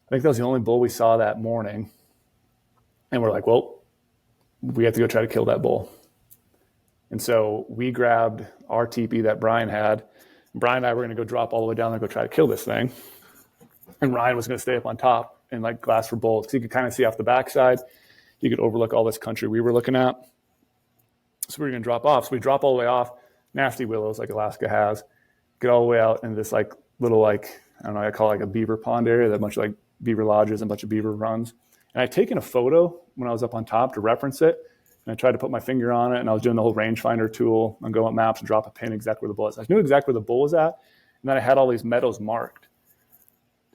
I think that was the only bull we saw that morning. And we're like, well, we have to go try to kill that bull. And so we grabbed our teepee that Brian had. Brian and I were going to go drop all the way down there and go try to kill this thing. And Ryan was going to stay up on top and like glass for bulls. Because you could kind of see off the backside. You could overlook all this country we were looking at. So we were going to drop off. So we drop all the way off. Nasty willows like Alaska has. Get all the way out into this like little like, I don't know, I call it like a beaver pond area. That bunch of like beaver lodges and a bunch of beaver runs. And I'd taken a photo when I was up on top to reference it. And I tried to put my finger on it, and I was doing the whole rangefinder tool and go on maps and drop a pin exactly where the bull is. I knew exactly where the bull was at, and then I had all these meadows marked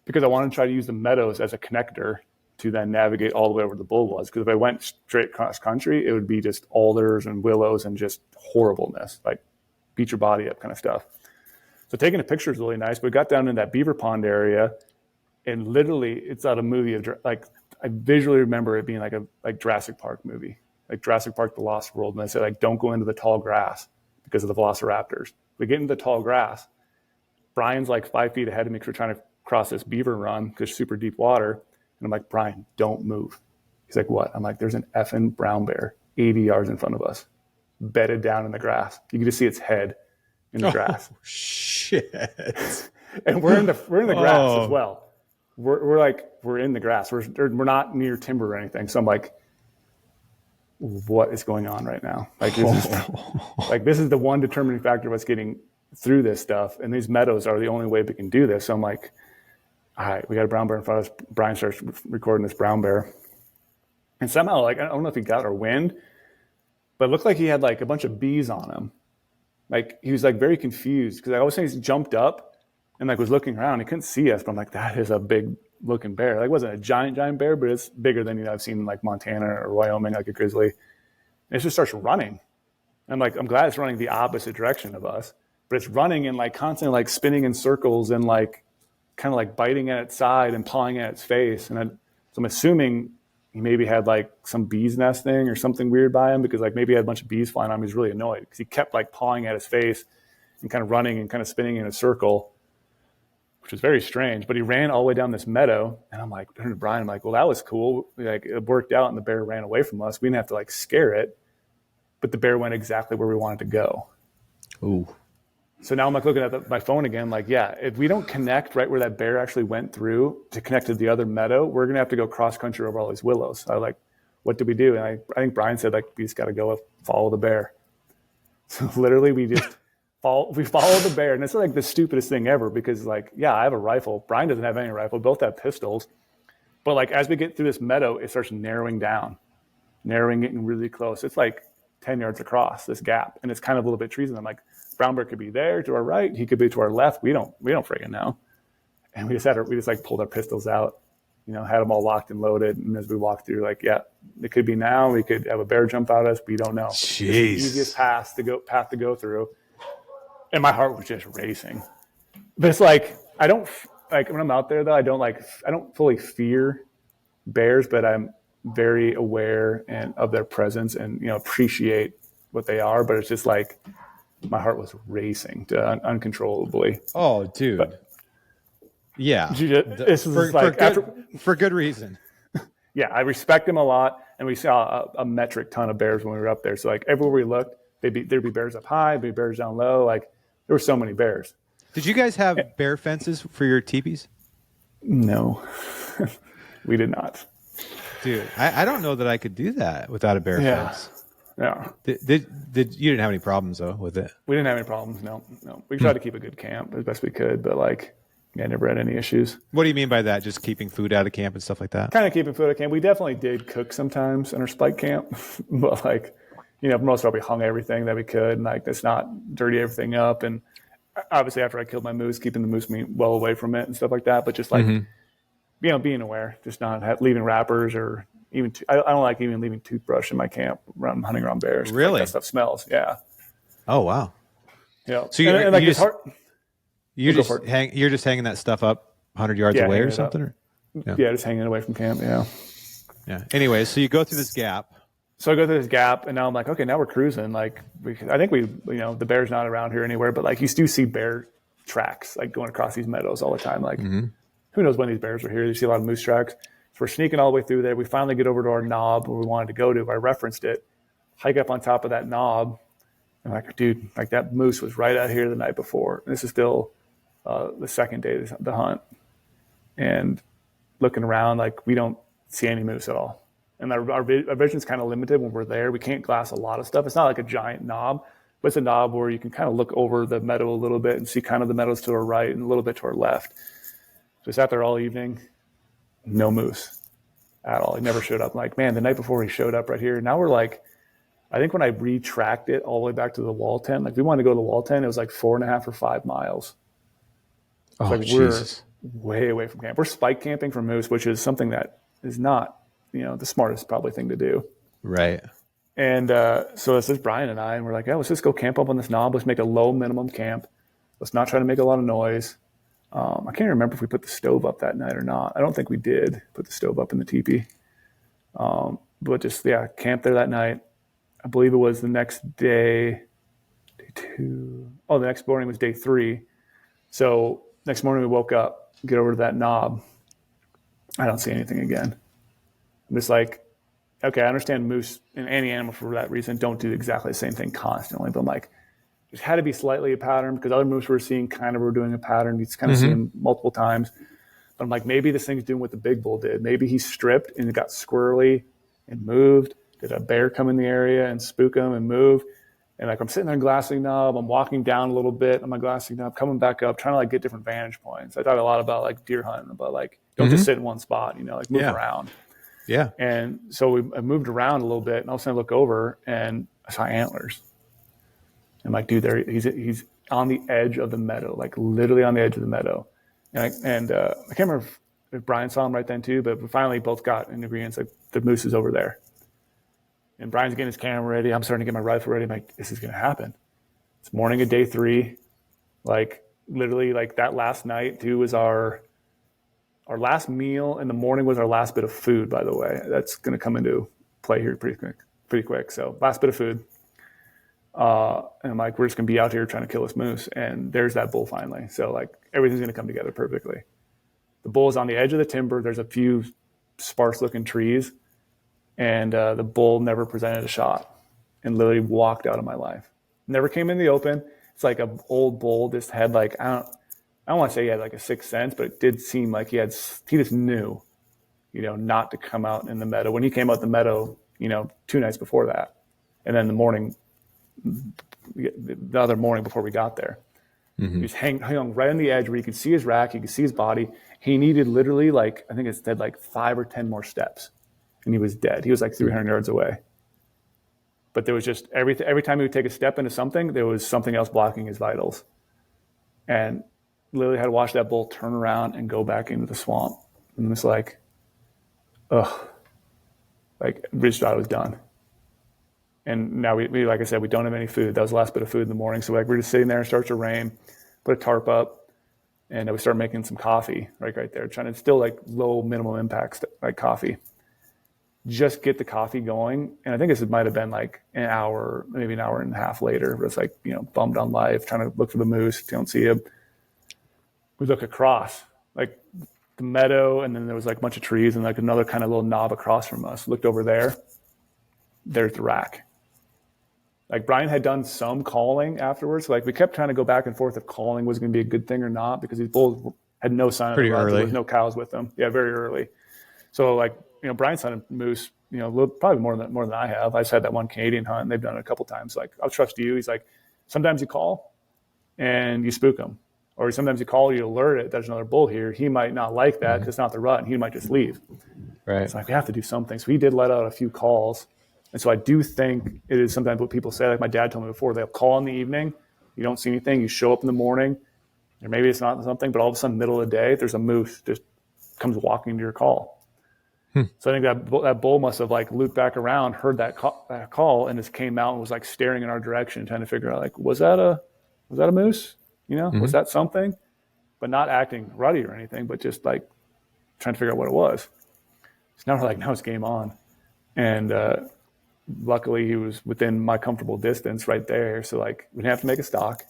because I wanted to try to use the meadows as a connector to then navigate all the way over where the bull was. Because if I went straight cross country, it would be just alders and willows and just horribleness, like beat your body up kind of stuff. So taking a picture is really nice, but we got down in that beaver pond area, and literally it's out of a movie of like I visually remember it being like a Jurassic Park movie. Like Jurassic Park, The Lost World. And I said, like, don't go into the tall grass because of the velociraptors. We get into the tall grass. Brian's like 5 feet ahead of me because we're trying to cross this beaver run because super deep water. And I'm like, Brian, don't move. He's like, what? I'm like, there's an effing brown bear 80 yards in front of us, bedded down in the grass. You can just see its head in the grass. Shit. And we're in the grass as well. We're in the grass. We're not near timber or anything. So I'm like, what is going on right now? Like this is the one determining factor of us getting through this stuff. And these meadows are the only way we can do this. So I'm like, all right, we got a brown bear in front of us. Brian starts recording this brown bear. And somehow, like, I don't know if he got our wind, but it looked like he had like a bunch of bees on him. Like he was like very confused because I always think he jumped up and like was looking around. He couldn't see us, but I'm like, that is a big looking bear. Like it wasn't a giant bear, but it's bigger than I've seen in like Montana or Wyoming, like a grizzly. And it just starts running. And I'm like, I'm glad it's running the opposite direction of us, but it's running and like constantly like spinning in circles and like kind of like biting at its side and pawing at its face. And so I'm assuming he maybe had like some bees nesting or something weird by him because like maybe he had a bunch of bees flying on him. He was really annoyed because he kept like pawing at his face and kind of running and kind of spinning in a circle, which was very strange. But he ran all the way down this meadow, and I'm like, turning to Brian, I'm like, well, that was cool. Like it worked out, and the bear ran away from us. We didn't have to like scare it, but the bear went exactly where we wanted to go. Ooh. So now I'm like looking at my phone again, like, yeah, if we don't connect right where that bear actually went through to connect to the other meadow, we're gonna have to go cross country over all these willows. So I was like, what do we do? And I think Brian said like we just got to go follow the bear. So literally we just. We follow the bear, and it's like the stupidest thing ever because, like, yeah, I have a rifle. Brian doesn't have any rifle. Both have pistols. But, like, as we get through this meadow, it starts narrowing down, getting really close. It's like 10 yards across this gap, and it's kind of a little bit trees. And I'm like, brown bear could be there to our right. He could be to our left. We don't friggin' know. And we just like pulled our pistols out, had them all locked and loaded. And as we walked through, like, yeah, it could be now. We could have a bear jump out at us. We don't know. Jeez. It's the easiest path to go through. And my heart was just racing. But it's like, I don't, like when I'm out there though, I don't fully fear bears, but I'm very aware of their presence and, appreciate what they are. But it's just like, my heart was racing uncontrollably. Oh, dude. But, yeah. This is like for good reason. Yeah. I respect them a lot. And we saw a metric ton of bears when we were up there. So like everywhere we looked, there'd be bears up high, there'd be bears down low. Like, there were so many bears. Did you guys have bear fences for your teepees? No, we did not. Dude, I don't know that I could do that without a bear fence. Yeah. You didn't have any problems though with it? We didn't have any problems. No. We tried to keep a good camp as best we could, but like, I never had any issues. What do you mean by that? Just keeping food out of camp and stuff like that? Kind of keeping food out of camp. We definitely did cook sometimes in our spike camp, but like, for most part, we hung everything that we could, and like, let's not dirty everything up. And obviously, after I killed my moose, keeping the moose meat well away from it and stuff like that. But just like, being aware, just not leaving wrappers or even. I don't like even leaving toothbrush in my camp around hunting around bears. Really, that stuff smells. Yeah. Oh wow. Yeah. So it's hard. You're just hanging that stuff up 100 yards away or something? Yeah, just hanging it away from camp. Yeah. Yeah. Anyway, so you go through this gap. So I go through this gap, and now I'm like, okay, now we're cruising. Like, I think the bear's not around here anywhere, but like you do see bear tracks like going across these meadows all the time. Like, who knows when these bears are here? You see a lot of moose tracks. So we're sneaking all the way through there. We finally get over to our knob where we wanted to go to. I referenced it. Hike up on top of that knob. I'm like, dude, like that moose was right out here the night before. And this is still the second day of the hunt. And looking around, like we don't see any moose at all. And our vision's kind of limited when we're there. We can't glass a lot of stuff. It's not like a giant knob, but it's a knob where you can kind of look over the meadow a little bit and see kind of the meadows to our right and a little bit to our left. So we sat there all evening, no moose at all. He never showed up. I'm like, man, the night before he showed up right here. Now we're like, I think when I retracked it all the way back to the wall tent, like we wanted to go to the wall tent, it was like 4.5 or 5 miles. Oh, like Jesus. We're way away from camp. We're spike camping for moose, which is something that is not, the smartest probably thing to do. Right. And so it's just Brian and I, and we're like, yeah, let's just go camp up on this knob. Let's make a low minimum camp. Let's not try to make a lot of noise. I can't remember if we put the stove up that night or not. I don't think we did put the stove up in the teepee. But just, camp there that night. I believe it was the next day, day 2. Oh, the next morning was day 3. So next morning we woke up, get over to that knob. I don't see anything again. I'm just like, okay, I understand moose and any animal for that reason don't do exactly the same thing constantly. But I'm like, there had to be slightly a pattern because other moose we're seeing kind of were doing a pattern. You kind of see them multiple times. But I'm like, maybe this thing's doing what the big bull did. Maybe he stripped and it got squirrely and moved. Did a bear come in the area and spook him and move? And like I'm sitting there glassing knob, I'm walking down a little bit on my glassing knob, coming back up, trying to like get different vantage points. I talk a lot about like deer hunting, but like don't just sit in one spot, like move around. Yeah. And so I moved around a little bit, and all of a sudden I look over and I saw antlers. I'm like, dude, he's on the edge of the meadow, like literally on the edge of the meadow. And I can't remember if Brian saw him right then too, but we finally both got in agreement, like the moose is over there. And Brian's getting his camera ready. I'm starting to get my rifle ready. I'm like, this is going to happen. It's morning of day 3. Like literally like that last night too was our last meal in the morning was our last bit of food, by the way. That's going to come into play here pretty quick. So last bit of food. And I'm like, we're just going to be out here trying to kill this moose. And there's that bull finally. So like everything's going to come together perfectly. The bull is on the edge of the timber. There's a few sparse looking trees. And the bull never presented a shot and literally walked out of my life. Never came in the open. It's like an old bull just had like, I don't want to say he had like a sixth sense, but it did seem like he just knew, not to come out in the meadow. When he came out the meadow, 2 nights before that. And then the other morning before we got there, he was hung right on the edge where you could see his rack, you could see his body. He needed literally like, I think it said like 5 or 10 more steps. And he was dead. He was like 300 yards away. But there was just every time he would take a step into something, there was something else blocking his vitals. And literally had to watch that bull turn around and go back into the swamp. And it's like, like we just thought it was done. And now we like I said, we don't have any food. That was the last bit of food in the morning. So like we're just sitting there, it starts to rain, put a tarp up, and we start making some coffee right there, trying to still like low minimum impacts like coffee. Just get the coffee going. And I think this might have been like an hour, maybe an hour and a half later. It was like, bummed on life, trying to look for the moose. Don't see him. We look across like the meadow, and then there was like a bunch of trees and like another kind of little knob across from us. Looked over there. There's the rack. Like Brian had done some calling afterwards. Like we kept trying to go back and forth if calling was going to be a good thing or not, because these bulls had no sign pretty of early. There was no cows with them. Yeah, very early. So like, Brian's hunted moose, probably more than I have. I just had that one Canadian hunt, and they've done it a couple times. Like, I'll trust you. He's like, sometimes you call and you spook him, or sometimes you call, you alert it. There's another bull here. He might not like that because it's not the rut, and he might just leave. Right. It's like we have to do something. So he did let out a few calls, and so I do think it is sometimes what people say. Like my dad told me before, they'll call in the evening. You don't see anything. You show up in the morning, or maybe it's not something, but all of a sudden, middle of the day, there's a moose just comes walking to your call. So I think that bull must have like looped back around, heard that call, and just came out and was like staring in our direction, trying to figure out like, was that a moose? Was that something? but not acting ruddy or anything, but just like trying to figure out what it was. So now we're like, now it's game on. And luckily he was within my comfortable distance right there. So like we didn't have to make a stock,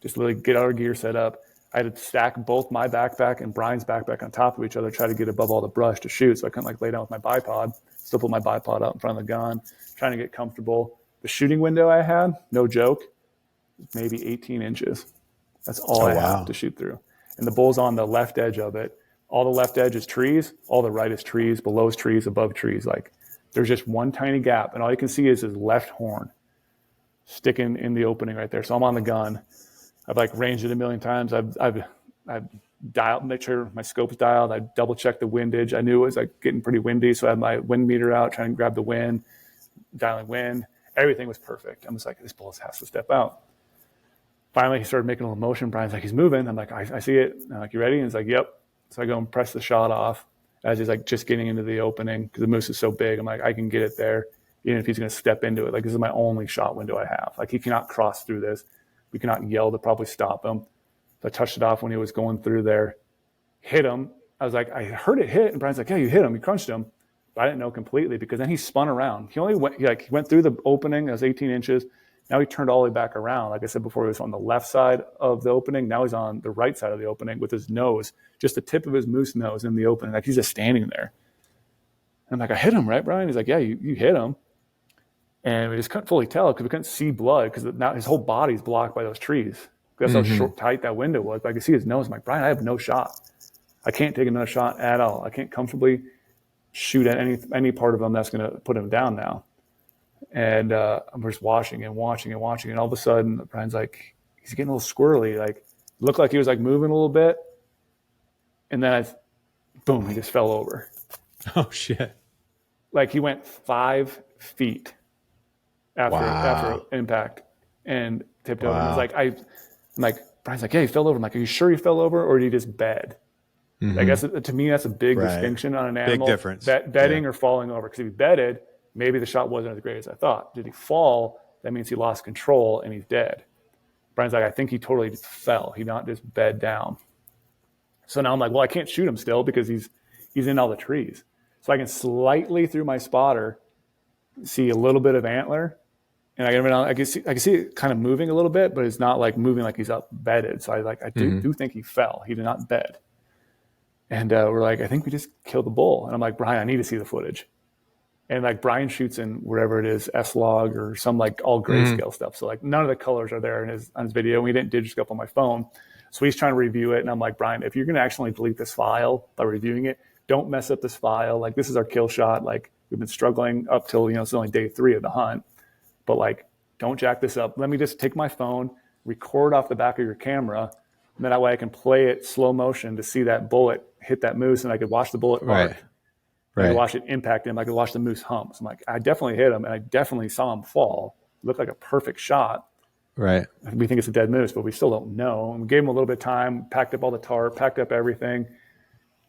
just literally get our gear set up. I had to stack both my backpack and Brian's backpack on top of each other, try to get above all the brush to shoot. So I couldn't like lay down with my bipod, still put my bipod out in front of the gun, trying to get comfortable. The shooting window I had, no joke, maybe 18 inches. That's all I have to shoot through. And the bull's on the left edge of it. All the left edge is trees, all the right is trees, below is trees, above trees. Like there's just one tiny gap, and all you can see is his left horn sticking in the opening right there. So I'm on the gun. I've like ranged it a million times. I've dialed, make sure my scope's dialed. I double checked the windage. I knew it was like getting pretty windy, so I had my wind meter out, trying to grab the wind, dialing wind. Everything was perfect. I'm just like, this bull has to step out. Finally, he started making a little motion. Brian's like, he's moving. I'm like, I see it. I'm like, you ready? And he's like, yep. So I go and press the shot off as he's like just getting into the opening because the moose is so big. I'm like, I can get it there, even if he's going to step into it. Like, this is my only shot window I have. Like, he cannot cross through this. We cannot yell to probably stop him. So I touched it off when he was going through there, hit him. I was like, I heard it hit. And Brian's like, yeah, you hit him. You crunched him. But I didn't know completely because then he spun around. He went through the opening. That was 18 inches. Now he turned all the way back around. Like I said before, he was on the left side of the opening. Now he's on the right side of the opening with his nose, just the tip of his moose nose in the opening. Like he's just standing there. And I'm like, I hit him, right, Brian? He's like, yeah, you hit him. And we just couldn't fully tell because we couldn't see blood because now his whole body's blocked by those trees. That's how short, tight that window was. But I could see his nose. I'm like, Brian, I have no shot. I can't take another shot at all. I can't comfortably shoot at any part of him that's going to put him down now. And I'm just watching and watching and watching. And all of a sudden, Brian's like, he's getting a little squirrely. Like, looked like he was like moving a little bit. And then boom, he just fell over. Oh, shit. Like he went 5 feet after impact and tipped over. And I'm like, Brian's like, yeah, he fell over. I'm like, are you sure he fell over or did he just bed? I guess to me, that's a big distinction on an animal. Big difference. Bedding or falling over. Because if he bedded, maybe the shot wasn't as great as I thought. Did he fall? That means he lost control and he's dead. Brian's like, I think he totally just fell. He not just bed down. So now I'm like, well, I can't shoot him still because he's in all the trees. So I can slightly through my spotter see a little bit of antler. And I can see it kind of moving a little bit, but it's not like moving like he's up bedded. So I do think he fell. He did not bed. And we're like, I think we just killed the bull. And I'm like, Brian, I need to see the footage. And like Brian shoots in wherever it is, S-Log or some like all grayscale stuff. So like none of the colors are there on his video. We didn't digiscope on my phone. So he's trying to review it. And I'm like, Brian, if you're going to actually delete this file by reviewing it, don't mess up this file. Like this is our kill shot. Like we've been struggling up till, it's only day 3 of the hunt. But like, don't jack this up. Let me just take my phone, record off the back of your camera. And then that way I can play it slow motion to see that bullet hit that moose. And I could watch the bullet arc. I could watch it impact him. I could watch the moose hump. So I'm like, I definitely hit him, and I definitely saw him fall. It looked like a perfect shot. Right. We think it's a dead moose, but we still don't know. And we gave him a little bit of time, packed up all the tarp, packed up everything,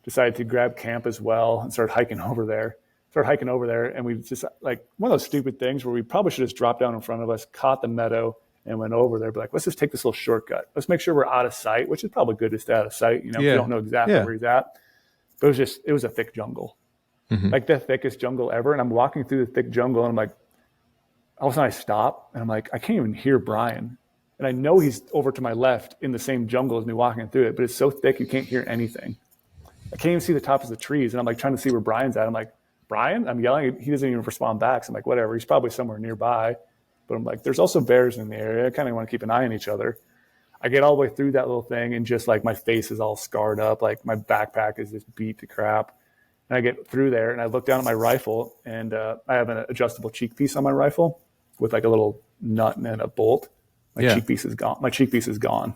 decided to grab camp as well, and started hiking over there. And we just, like, one of those stupid things where we probably should have just dropped down in front of us, caught the meadow, and went over there. But like, let's just take this little shortcut. Let's make sure we're out of sight, which is probably good to stay out of sight. If you don't know exactly where he's at. But it was a thick jungle. Like the thickest jungle ever. And I'm walking through the thick jungle and I'm like, all of a sudden I stop and I'm like, I can't even hear Brian. And I know he's over to my left in the same jungle as me walking through it, but it's so thick you can't hear anything. I can't even see the tops of the trees. And I'm like trying to see where Brian's at. I'm like, Brian? I'm yelling. He doesn't even respond back. So I'm like, whatever. He's probably somewhere nearby. But I'm like, there's also bears in the area. I kind of want to keep an eye on each other. I get all the way through that little thing and just like my face is all scarred up. Like my backpack is just beat to crap. And I get through there and I look down at my rifle and I have an adjustable cheek piece on my rifle with like a little nut and a bolt. My cheek piece is gone.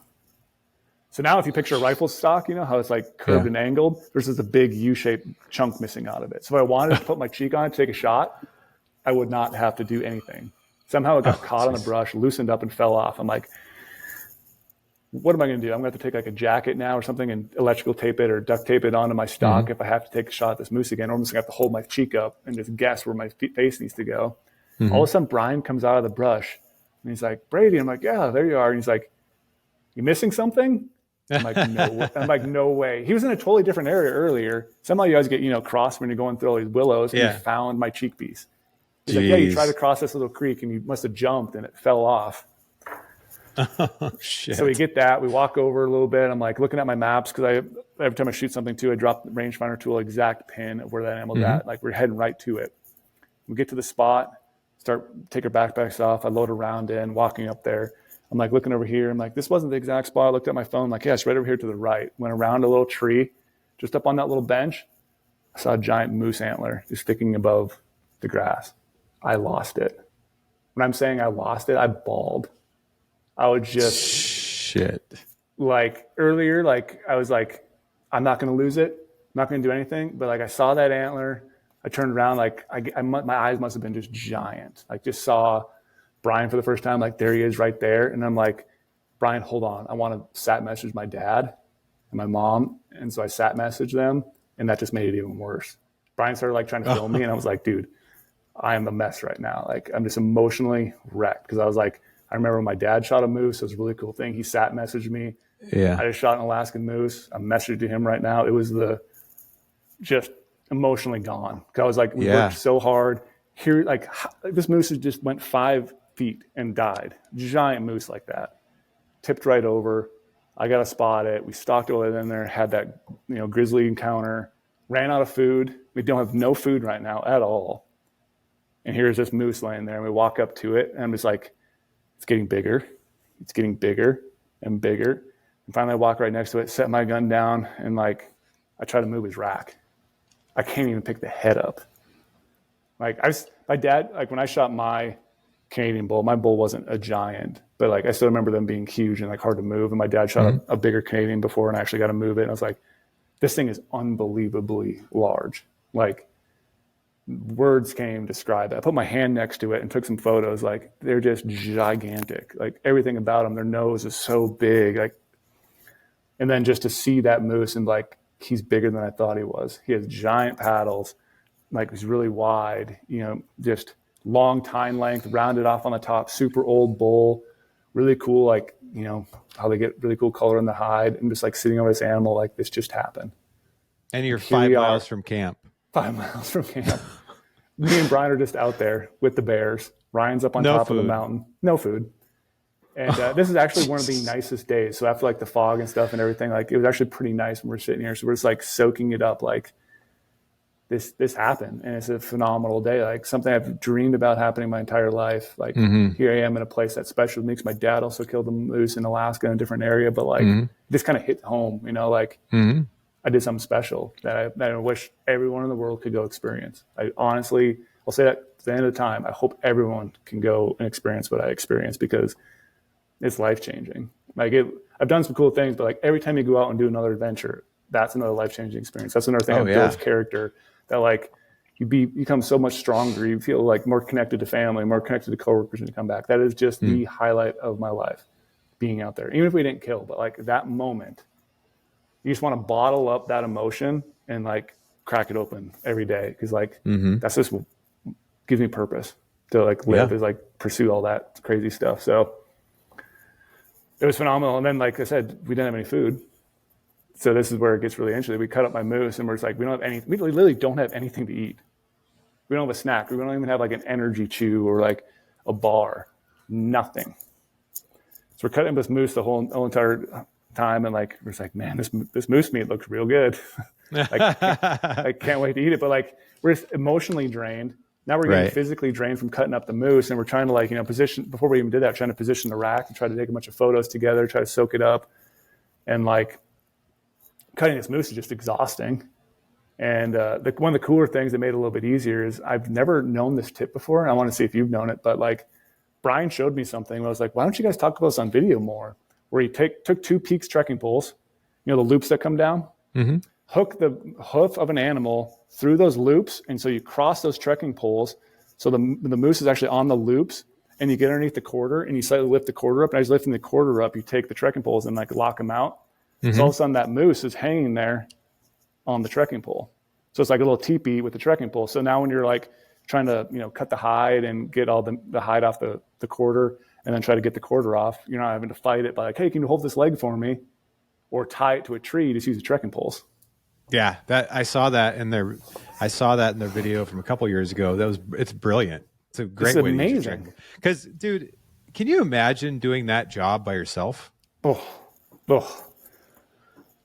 So now if you picture a rifle stock, how it's like curved and angled, there's just a big U-shaped chunk missing out of it. So if I wanted to put my cheek on it to take a shot, I would not have to do anything. Somehow it got caught on the brush, loosened up and fell off. I'm like, what am I going to do? I'm going to have to take like a jacket now or something and electrical tape it or duct tape it onto my stock if I have to take a shot at this moose again. Or I'm just going to have to hold my cheek up and just guess where my face needs to go. All of a sudden, Brian comes out of the brush and he's like, Brady. I'm like, yeah, there you are. And he's like, you missing something? I'm like, no way. I'm like, no way. He was in a totally different area earlier. Somehow you guys get, crossed when you're going through all these willows, and he found my cheek piece. He's like, yeah, you tried to cross this little creek and you must have jumped and it fell off. Oh, shit. So we get that. We walk over a little bit. I'm like looking at my maps because every time I shoot something too, I drop the rangefinder tool exact pin of where that animal's at. Like we're heading right to it. We get to the spot, take our backpacks off. I load a round in, walking up there. I'm like looking over here. I'm like, this wasn't the exact spot. I looked at my phone. I'm like, yeah, it's right over here to the right. Went around a little tree, just up on that little bench. I saw a giant moose antler just sticking above the grass. I lost it. When I'm saying I lost it, I bawled. I would just shit. Like earlier, like I was like, I'm not going to lose it. I'm not going to do anything. But like I saw that antler. I turned around, like my eyes must have been just giant. Like just saw Brian for the first time. Like there he is right there. And I'm like, Brian, hold on. I want to sat message my dad and my mom. And so I sat messaged them, and that just made it even worse. Brian started like trying to film me, and I was like, dude, I am a mess right now. Like I'm just emotionally wrecked because I was like, I remember when my dad shot a moose. It was a really cool thing. He sat messaged me. Yeah. I just shot an Alaskan moose. I'm messaging to him right now. It was just emotionally gone. I was like, we worked so hard. Here, like this moose just went 5 feet and died. Giant moose like that. Tipped right over. I got to spot it. We stalked over in there, had that grizzly encounter, ran out of food. We don't have no food right now at all. And here's this moose laying there, and we walk up to it, and I'm just like, it's getting bigger. It's getting bigger and bigger. And finally I walk right next to it, set my gun down, and like I try to move his rack. I can't even pick the head up. Like my dad, like when I shot my Canadian bull, my bull wasn't a giant, but like I still remember them being huge and like hard to move. And my dad shot a bigger Canadian before, and I actually got to move it. And I was like, this thing is unbelievably large. Like words can't even describe it. I put my hand next to it and took some photos. Like they're just gigantic. Like everything about them, their nose is so big. Like, and then just to see that moose and like, he's bigger than I thought he was. He has giant paddles. Like he's really wide, just long tine length, rounded off on the top, super old bull, really cool. Like, how they get really cool color in the hide, and just like sitting over this animal, like this just happened. And you're 5 miles from camp. 5 miles from camp. Me and Brian are just out there with the bears. Ryan's up on top of the mountain. No food. And this is actually one of the nicest days. So after like the fog and stuff and everything, like it was actually pretty nice when we're sitting here. So we're just like soaking it up. Like this happened, and it's a phenomenal day. Like something I've dreamed about happening my entire life. Like here I am in a place that's special to me. My dad also killed a moose in Alaska in a different area, but like this kind of hit home, like I did something special that I wish everyone in the world could go experience. I honestly, I'll say that at the end of the time, I hope everyone can go and experience what I experienced, because it's life-changing. Like I've done some cool things, but like every time you go out and do another adventure, that's another life-changing experience. That's another thing that builds character, that like you become so much stronger. You feel like more connected to family, more connected to coworkers when you come back. That is just the highlight of my life, being out there. Even if we didn't kill, but like that moment, you just want to bottle up that emotion and like crack it open every day. Cause like, that's just what gives me purpose to like live, is like pursue all that crazy stuff. So it was phenomenal. And then, like I said, we didn't have any food. So this is where it gets really interesting. We cut up my moose, and we're just like, we literally don't have anything to eat. We don't have a snack. We don't even have like an energy chew or like a bar, nothing. So we're cutting this moose the whole entire time. And like, we're just like, man, this moose meat looks real good. Like, I can't wait to eat it. But like, we're just emotionally drained. Now we're getting physically drained from cutting up the moose, and we're trying to like, position, before we even did that, trying to position the rack and try to take a bunch of photos together, try to soak it up. And like cutting this moose is just exhausting. And one of the cooler things that made it a little bit easier is I've never known this tip before, and I want to see if you've known it, but like Brian showed me something where I was like, why don't you guys talk about this on video more? Where he took 2 Peaks trekking poles, the loops that come down, hook the hoof of an animal through those loops. And so you cross those trekking poles. So the moose is actually on the loops, and you get underneath the quarter and you slightly lift the quarter up. And as you're lifting the quarter up, you take the trekking poles and like lock them out. So all of a sudden that moose is hanging there on the trekking pole. So it's like a little teepee with the trekking pole. So now when you're like trying to, cut the hide and get all the hide off the quarter, and then try to get the quarter off, you're not having to fight it by like, hey, can you hold this leg for me? or tie it to a tree, just use the trekking poles. Yeah, I saw that in their video from a couple years ago. It's brilliant. It's a great way to use your trekking. Because, dude, can you imagine doing that job by yourself? Oh.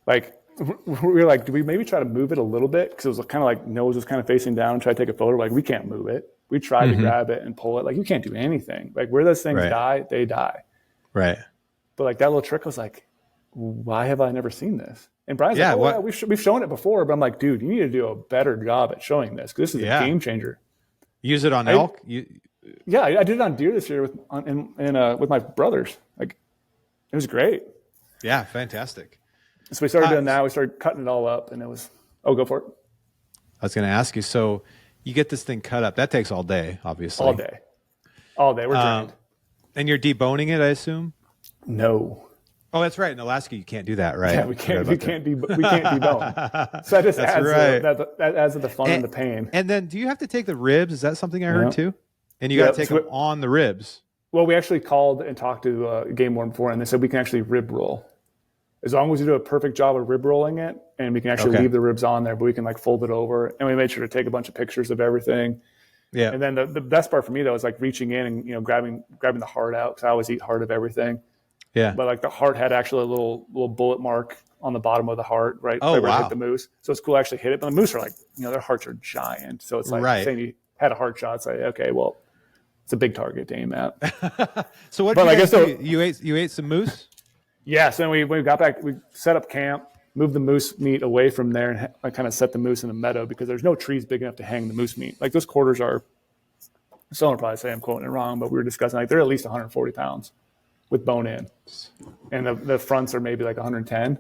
Like, we were like, do we maybe try to move it a little bit? Because it was kind of like nose was kind of facing down and try to take a photo. Like, we can't move it. We tried to grab it and pull it. Like, you can't do anything. Like, where those things die, they die. Right. But like that little trick was like, why have I never seen this? And Brian's like, yeah, we've shown it before. But I'm like, dude, you need to do a better job at showing this, because this is a game changer. Use it on elk? Yeah, I did it on deer this year with my brothers. Like, it was great. Yeah, fantastic. So we started doing that. We started cutting it all up, and it was, go for it. I was going to ask you, so you get this thing cut up. That takes all day, obviously. All day. We're trained. And you're deboning it, I assume? No. Oh, that's right. In Alaska, you can't do that, right? Yeah, we can't debone. So that just adds to the fun and the pain. And then, do you have to take the ribs? Is that something I heard too? And you got to take them on the ribs. Well, we actually called and talked to a game warden before, and they said we can actually rib roll. As long as you do a perfect job of rib rolling it, and we can actually leave the ribs on there, but we can like fold it over. And we made sure to take a bunch of pictures of everything. Yeah. And then the best part for me though is like reaching in and grabbing the heart out, because I always eat heart of everything. Yeah. But like the heart had actually a little bullet mark on the bottom of the heart, right? Where it hit the moose. So it's cool to actually hit it. But the moose are like, their hearts are giant. So it's like saying you had a heart shot. It's like, okay, well, it's a big target to aim at. So what did you guys do? You ate some moose? Yeah. So we got back, we set up camp, moved the moose meat away from there, and I kind of set the moose in the meadow, because there's no trees big enough to hang the moose meat. Like those quarters are, someone will probably say I'm quoting it wrong, but we were discussing like they're at least 140 pounds with bone in. And the fronts are maybe like 110. And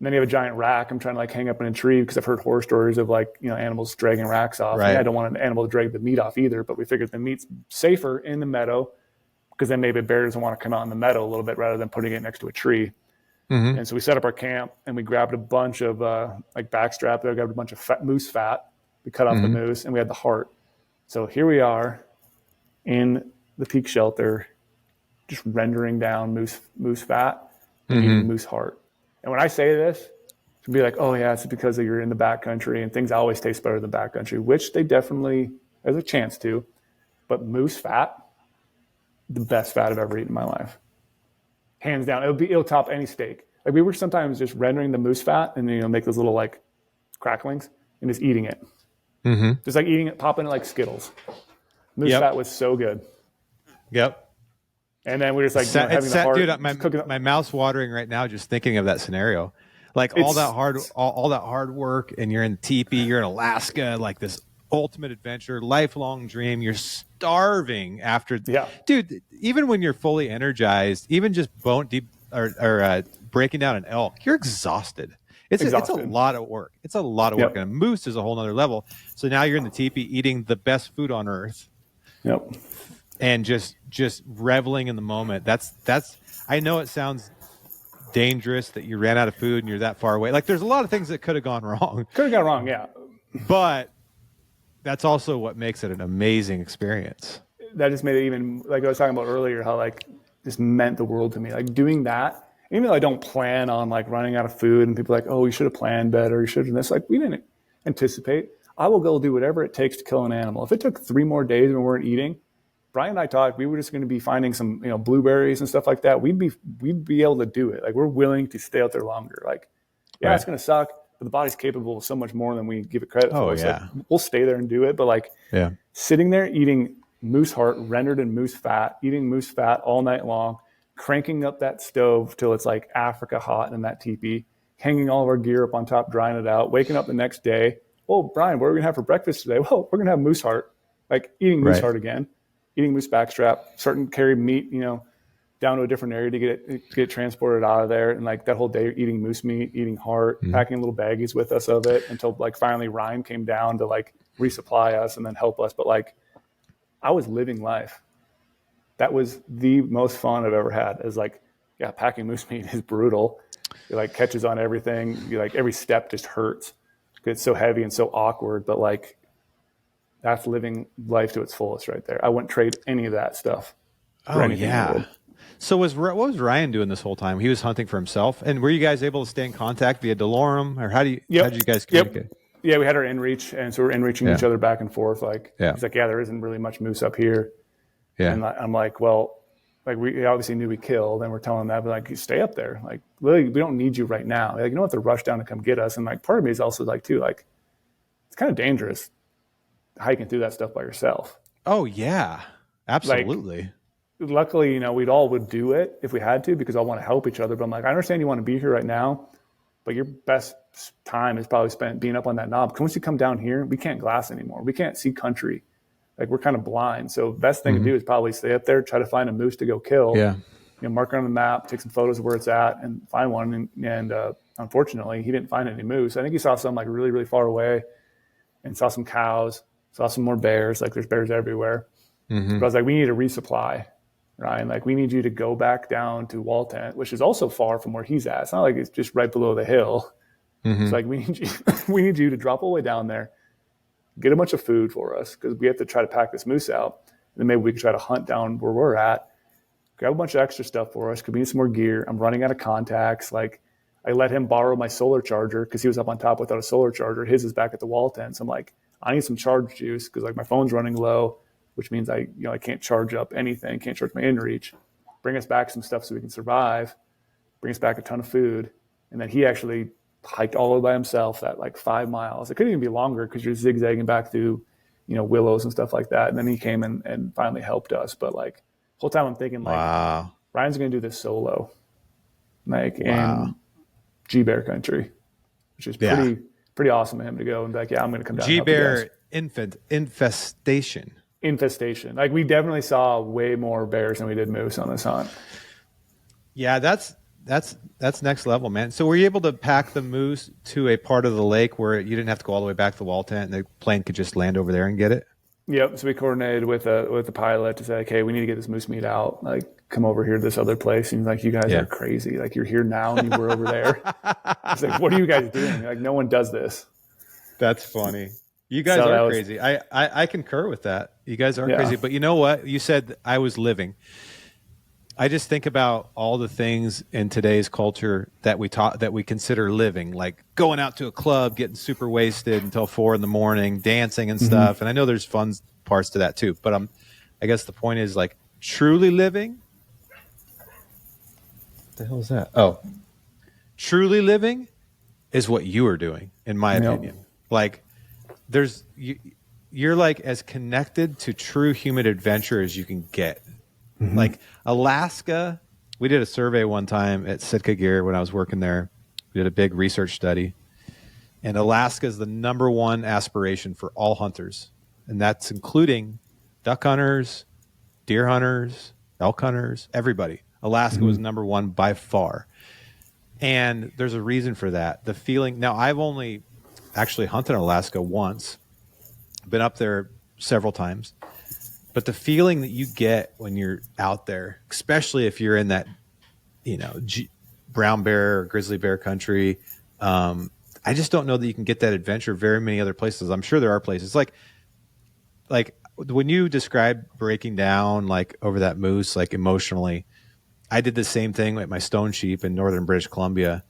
then you have a giant rack I'm trying to like hang up in a tree, because I've heard horror stories of like, animals dragging racks off. Right. And I don't want an animal to drag the meat off either, but we figured the meat's safer in the meadow, because then maybe a bear doesn't want to come out in the meadow a little bit rather than putting it next to a tree. Mm-hmm. And so we set up our camp, and we grabbed a bunch of like backstrap there, grabbed a bunch of moose fat. We cut off the moose, and we had the heart. So here we are in the peak shelter, just rendering down moose fat and eating moose heart. And when I say this, to be like, oh yeah, it's because you're in the backcountry and things always taste better than the backcountry, which they definitely has a chance to. But moose fat, the best fat I've ever eaten in my life, hands down. It'll top any steak. Like we were sometimes just rendering the moose fat and make those little like cracklings and just eating it, just like eating it, popping it like Skittles. Moose fat was so good. Yep. And then we're just like having the heart. Dude, my mouth's watering right now just thinking of that scenario. Like all that hard work, and you're in teepee, you're in Alaska, like this ultimate adventure, lifelong dream. You're starving after. Yeah. Dude, even when you're fully energized, even just breaking down an elk, you're exhausted. It's a lot of work. It's a lot of work. And a moose is a whole nother level. So now you're in the teepee eating the best food on earth. Yep. And just reveling in the moment. That's I know it sounds dangerous that you ran out of food and you're that far away. Like there's a lot of things that could have gone wrong. Yeah. But that's also what makes it an amazing experience. That just made it even, like I was talking about earlier, how like this meant the world to me. Like doing that, even though I don't plan on like running out of food, and people are like, oh, you should have planned better, you should have done this. Like we didn't anticipate. I will go do whatever it takes to kill an animal. If it took 3 more days and we weren't eating, Brian and I talked, we were just going to be finding some, blueberries and stuff like that. We'd be able to do it. Like we're willing to stay out there longer. Like, yeah, It's going to suck, but the body's capable of so much more than we give it credit for. So we'll stay there and do it. But like sitting there eating moose heart rendered in moose fat, eating moose fat all night long, cranking up that stove till it's like Africa hot in that teepee, hanging all of our gear up on top, drying it out, waking up the next day. Oh, Brian, what are we going to have for breakfast today? Well, we're going to have moose heart, like eating moose heart again. Eating moose backstrap, starting to carry meat, down to a different area to get it transported out of there. And like that whole day, eating moose meat, eating heart, packing little baggies with us of it until like finally Ryan came down to like resupply us and then help us. But like I was living life. That was the most fun I've ever had. Is like, packing moose meat is brutal. It like catches on everything. You like every step just hurts. It's so heavy and so awkward, but like, that's living life to its fullest right there. I wouldn't trade any of that stuff for anything in the world. So what was Ryan doing this whole time? He was hunting for himself. And were you guys able to stay in contact via Delorum, or how did you guys communicate? Yeah, we had our inReach, and so we're inReaching each other back and forth. Like, he's like, yeah, there isn't really much moose up here. Yeah. And I'm like, well, like we obviously knew we killed, and we're telling them that, but like, you stay up there. Like, literally, we don't need you right now. Like, you don't have to rush down to come get us. And like, part of me is also like, too, like, it's kind of dangerous hiking through that stuff by yourself. Oh yeah, absolutely. Like, luckily, you know, we'd all would do it if we had to, because I want to help each other. But I'm like, I understand you want to be here right now, but your best time is probably spent being up on that knob. Because once you come down here, we can't glass anymore. We can't see country. Like, we're kind of blind. So best thing to do is probably stay up there, try to find a moose to go kill. Yeah. You know, mark it on the map, take some photos of where it's at, and find one. And unfortunately, he didn't find any moose. I think he saw some like really, really far away, and saw some cows, saw some more bears. Like, there's bears everywhere. But I was like, we need a resupply, Ryan. Like, we need you to go back down to Waltent, which is also far from where he's at. It's not like it's just right below the hill. It's like, we need you to drop all the way down there, get a bunch of food for us, because we have to try to pack this moose out. And then maybe we can try to hunt down where we're at, grab a bunch of extra stuff for us, because we need some more gear. I'm running out of contacts. Like, I let him borrow my solar charger because he was up on top without a solar charger. His is back at the wall tent. So I'm like, I need some charge juice, because like my phone's running low, which means I can't charge up anything, can't charge my inReach. Bring us back some stuff so we can survive. Bring us back a ton of food. And then he actually hiked all the way by himself that like 5 miles. It couldn't even be longer because you're zigzagging back through, willows and stuff like that. And then he came and finally helped us. But like, the whole time I'm thinking like, wow, Ryan's going to do this solo, like in G-Bear country, which is pretty awesome of him to go and be like, yeah, I'm going to come down. G-Bear infestation. Like, we definitely saw way more bears than we did moose on this hunt. Yeah, that's next level, man. So were you able to pack the moose to a part of the lake where you didn't have to go all the way back to the wall tent, and the plane could just land over there and get it? Yep. So we coordinated with the pilot to say, okay, we need to get this moose meat out. Like, come over here to this other place. And like, you guys are crazy. Like, you're here now and you were over there. It's like, what are you guys doing? Like, no one does this. That's funny. You guys are crazy. I concur with that. You guys are crazy. But you know what? You said I was living. I just think about all the things in today's culture that we consider living, like going out to a club, getting super wasted until 4 a.m, dancing and stuff. And I know there's fun parts to that too. But I guess the point is, like, truly living. What the hell is that? Oh, truly living is what you are doing, in my opinion. Like, you're like as connected to true human adventure as you can get. Like Alaska, we did a survey one time at Sitka Gear when I was working there. We did a big research study, and Alaska is the #1 aspiration for all hunters, and that's including duck hunters, deer hunters, elk hunters, everybody. Alaska was #1 by far, and there's a reason for that. The feeling. Now, I've only actually hunted in Alaska once, been up there several times. But the feeling that you get when you're out there, especially if you're in that, brown bear or grizzly bear country, I just don't know that you can get that adventure very many other places. I'm sure there are places like when you describe breaking down, like over that moose, like emotionally, I did the same thing with my stone sheep in northern British Columbia,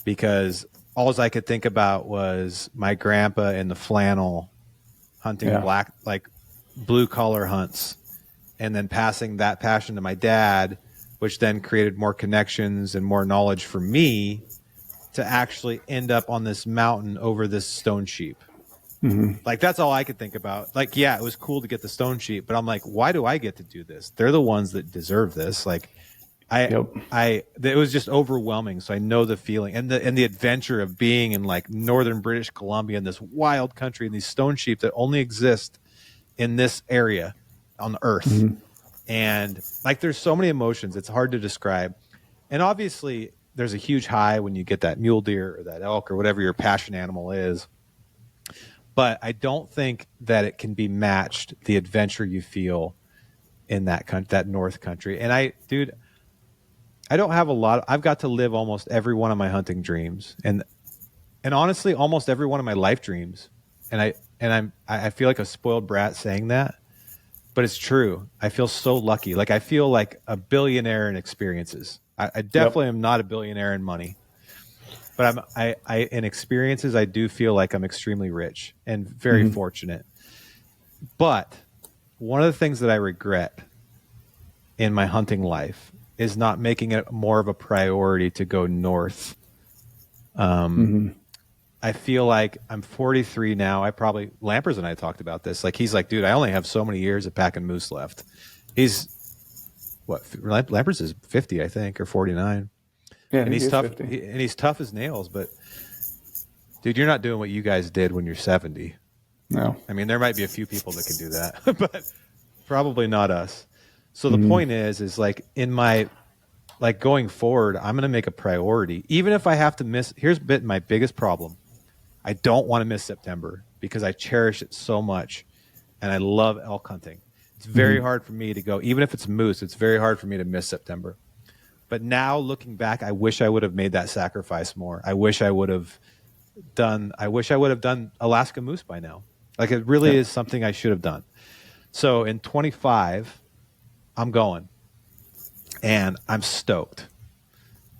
because all I could think about was my grandpa in the flannel hunting black, like blue collar hunts, and then passing that passion to my dad, which then created more connections and more knowledge for me to actually end up on this mountain over this stone sheep. Like, that's all I could think about. Like, yeah, it was cool to get the stone sheep, but I'm like, why do I get to do this? They're the ones that deserve this. Like, it was just overwhelming. So I know the feeling and the adventure of being in like northern British Columbia in this wild country, and these stone sheep that only exist in this area on the earth. And like, there's so many emotions, it's hard to describe. And obviously there's a huge high when you get that mule deer or that elk or whatever your passion animal is. But I don't think that it can be matched, the adventure you feel in that North country. And I don't have a lot. I've got to live almost every one of my hunting dreams, and honestly, almost every one of my life dreams. And I feel like a spoiled brat saying that, but it's true. I feel so lucky. Like I feel like a billionaire in experiences. I Yep. definitely am not a billionaire in money, but in experiences, I do feel like I'm extremely rich and very fortunate. But one of the things that I regret in my hunting life is not making it more of a priority to go north. I feel like I'm 43 now. Lampers and I talked about this. Like, he's like, dude, I only have so many years of packing moose left. He's Lampers is 50, I think, or 49. Yeah, And he's tough. 50. And he's tough as nails. But dude, you're not doing what you guys did when you're 70. No. I mean, there might be a few people that can do that, but probably not us. So the point is like in my, like going forward, I'm going to make a priority, even if I have to miss. Here's my biggest problem. I don't want to miss September because I cherish it so much and I love elk hunting. It's very hard for me to go, even if it's moose, it's very hard for me to miss September. But now looking back, I wish I would have made that sacrifice more. I wish I would have done Alaska moose by now. Like it really is something I should have done. So in 25, I'm going and I'm stoked.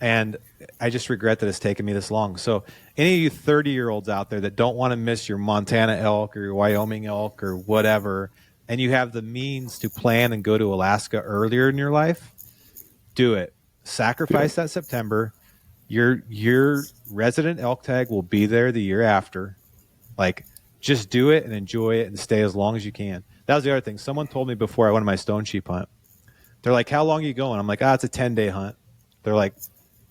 And I just regret that it's taken me this long. So any of you 30-year-olds out there that don't want to miss your Montana elk or your Wyoming elk or whatever, and you have the means to plan and go to Alaska earlier in your life, do it. Sacrifice that September. Your resident elk tag will be there the year after. Like, just do it and enjoy it and stay as long as you can. That was the other thing. Someone told me before I went on my stone sheep hunt. They're like, how long are you going? I'm like, it's a 10-day hunt. They're like,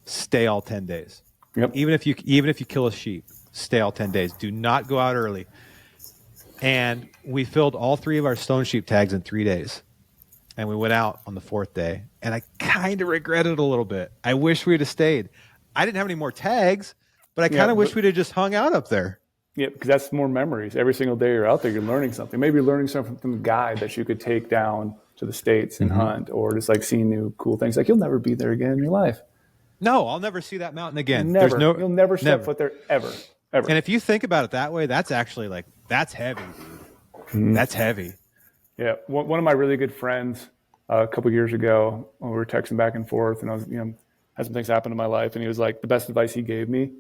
stay all 10 days. Yep. Even if you kill a sheep, stay all 10 days. Do not go out early. And we filled all 3 of our stone sheep tags in 3 days. And we went out on the 4th day. And I kind of regret it a little bit. I wish we'd have stayed. I didn't have any more tags, but I kind of wish we'd have just hung out up there. Yeah, because that's more memories. Every single day you're out there, you're learning something. Maybe you're learning something from a guide that you could take down to the States and hunt, or just like seeing new cool things. Like, you'll never be there again in your life. No, I'll never see that mountain again. Never. You'll never step foot there ever. And if you think about it that way, that's actually like, that's heavy, dude. That's heavy. Yeah. One of my really good friends a couple years ago, when we were texting back and forth, and I was, had some things happen in my life, and he was like, the best advice he gave me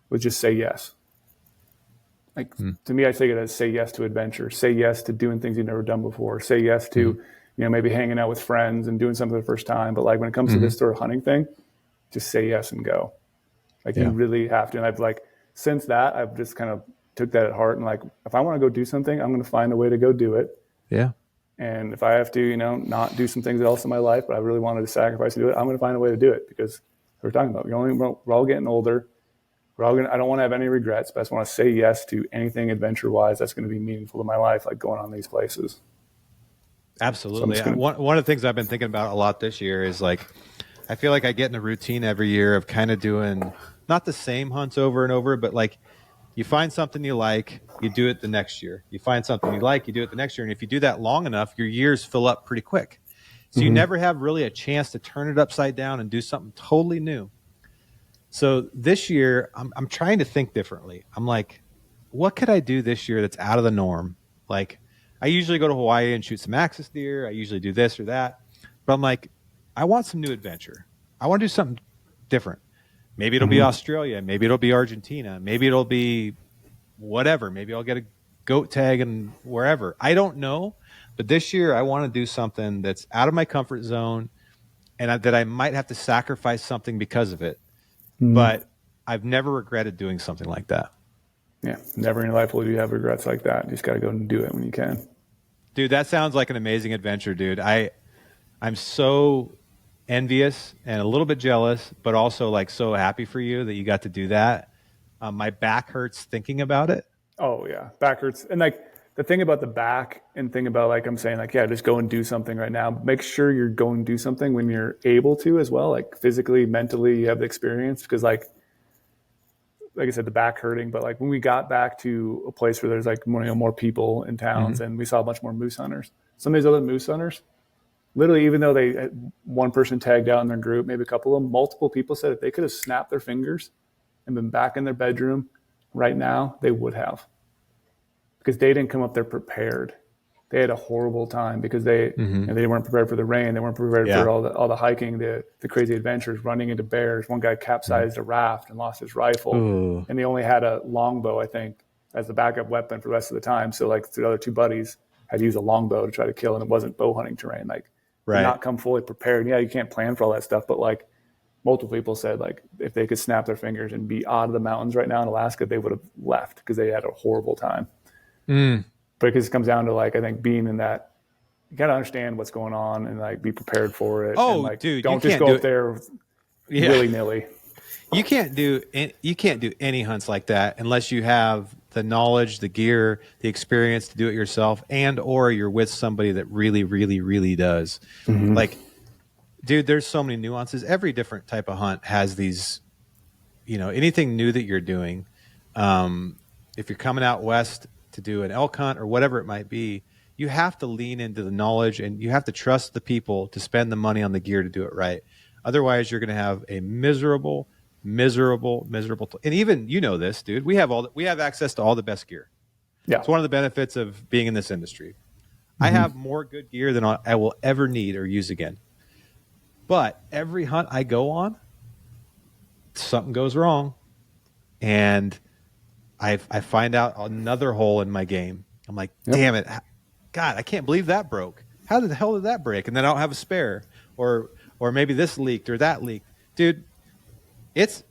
was just say yes. Like, to me, I take it as say yes to adventure, say yes to doing things you've never done before, say yes to, maybe hanging out with friends and doing something for the first time. But like, when it comes to this sort of hunting thing, just say yes and go. Like, you really have to. And I've like, since that, I've just kind of took that at heart, and like, if I want to go do something, I'm going to find a way to go do it. Yeah. And if I have to, not do some things else in my life, but I really wanted to sacrifice to do it, I'm going to find a way to do it, because we're talking about, we're all getting older. I don't want to have any regrets, but I just want to say yes to anything adventure-wise that's going to be meaningful to my life, like going on these places. Absolutely. So one of the things I've been thinking about a lot this year is like, I feel like I get in a routine every year of kind of doing not the same hunts over and over, but like, you find something you like, you do it the next year. You find something you like, you do it the next year. And if you do that long enough, your years fill up pretty quick. So you never have really a chance to turn it upside down and do something totally new. So this year, I'm trying to think differently. I'm like, what could I do this year that's out of the norm? Like, I usually go to Hawaii and shoot some axis deer. I usually do this or that. But I'm like, I want some new adventure. I want to do something different. Maybe it'll be Australia. Maybe it'll be Argentina. Maybe it'll be whatever. Maybe I'll get a goat tag and wherever. I don't know. But this year, I want to do something that's out of my comfort zone, and that I might have to sacrifice something because of it. But I've never regretted doing something like that. Yeah, never in your life will you have regrets like that. You just got to go and do it when you can. Dude, that sounds like an amazing adventure, dude. I'm so envious and a little bit jealous, but also like so happy for you that you got to do that. My back hurts thinking about it. Oh yeah, back hurts. And like the thing about the back and thing about, like I'm saying, like, yeah, just go and do something right now. Make sure you're going to do something when you're able to as well, like physically, mentally, you have the experience. Because like I said, the back hurting, but like when we got back to a place where there's like more people in towns, and we saw a bunch more moose hunters. Some of these other moose hunters, literally, even though they had one person tagged out in their group, maybe a couple of them, multiple people said if they could have snapped their fingers and been back in their bedroom right now, they would have. Because they didn't come up there prepared. they had a horrible time because they they weren't prepared for the rain. They weren't prepared for all the hiking, the crazy adventures, running into bears. One guy capsized a raft and lost his rifle. Ooh. And they only had a longbow, I think, as the backup weapon for the rest of the time. So like the other two buddies had to use a longbow to try to kill, and it wasn't bow hunting terrain. Like did not come fully prepared. Yeah, you can't plan for all that stuff, but like multiple people said, like if they could snap their fingers and be out of the mountains right now in Alaska, they would have left because they had a horrible time. But it just comes down to like, I think being in that, you got to understand what's going on and like be prepared for it. Oh, and, like, dude, don't just go up there willy nilly. You can't do any hunts like that unless you have the knowledge, the gear, the experience to do it yourself, and or you're with somebody that really, really, really does. Like, dude, there's so many nuances. Every different type of hunt has these, anything new that you're doing. If you're coming out west to do an elk hunt or whatever it might be, you have to lean into the knowledge and you have to trust the people to spend the money on the gear to do it right. Otherwise, you're going to have a miserable. And even this, dude. We have access to all the best gear. Yeah, it's one of the benefits of being in this industry. I have more good gear than I will ever need or use again. But every hunt I go on, something goes wrong, and I find out another hole in my game. I'm like, damn it, God, I can't believe that broke. How the hell did that break? And then I don't have a spare, or maybe this leaked or that leaked, dude. It's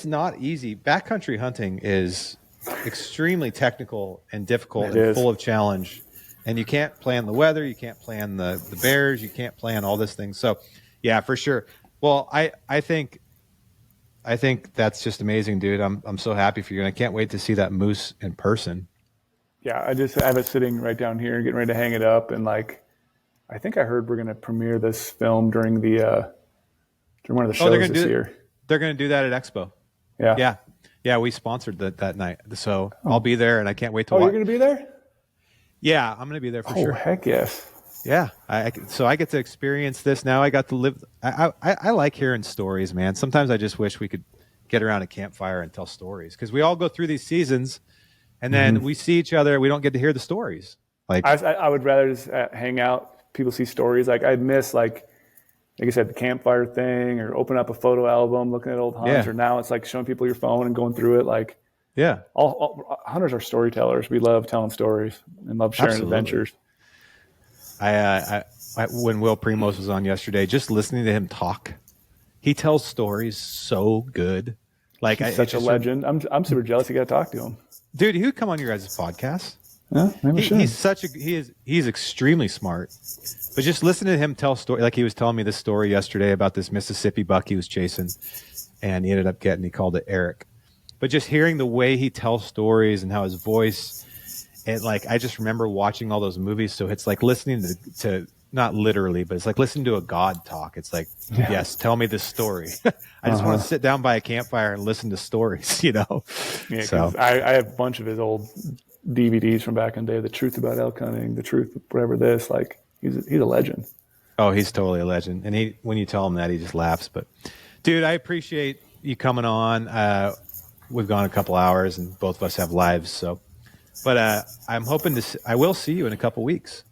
not easy. Backcountry hunting is extremely technical and difficult and full of challenge. And you can't plan the weather. You can't plan the bears. You can't plan all this thing. So, yeah, for sure. Well, I think that's just amazing, dude. I'm so happy for you, and I can't wait to see that moose in person. Yeah, I have it sitting right down here, getting ready to hang it up, and like, I think I heard we're going to premiere this film during one of the shows this year. They're going to do that at Expo. Yeah. We sponsored that night, so I'll be there, and I can't wait to watch. You're going to be there? Yeah, I'm going to be there for sure. Oh, heck yes. Yeah, so I get to experience this now. I got to live. I like hearing stories, man. Sometimes I just wish we could get around a campfire and tell stories, because we all go through these seasons, and then we see each other. We don't get to hear the stories. Like I would rather just hang out. People see stories. Like I'd miss like I said, the campfire thing, or open up a photo album, looking at old hunts. Or now it's like showing people your phone and going through it. Like all hunters are storytellers. We love telling stories and love sharing adventures. I when Will Primos was on yesterday, just listening to him talk, he tells stories so good. Like he's such a legend. I'm super jealous you got to talk to him, dude. He would come on your guys' podcast. Yeah, maybe he's extremely smart. But just listening to him tell story, like he was telling me this story yesterday about this Mississippi buck he was chasing, and he ended up he called it Eric. But just hearing the way he tells stories and how his voice. And like, I just remember watching all those movies. So it's like listening to not literally, but it's like listening to a God talk. It's like, yes, tell me this story. I just want to sit down by a campfire and listen to stories, Yeah. So I have a bunch of his old DVDs from back in the day. The Truth About Elk Hunting, The Truth, whatever this, like he's a legend. Oh, he's totally a legend. And when you tell him that, he just laughs. But dude, I appreciate you coming on. We've gone a couple hours and both of us have lives. So, but I'm hoping I will see you in a couple weeks.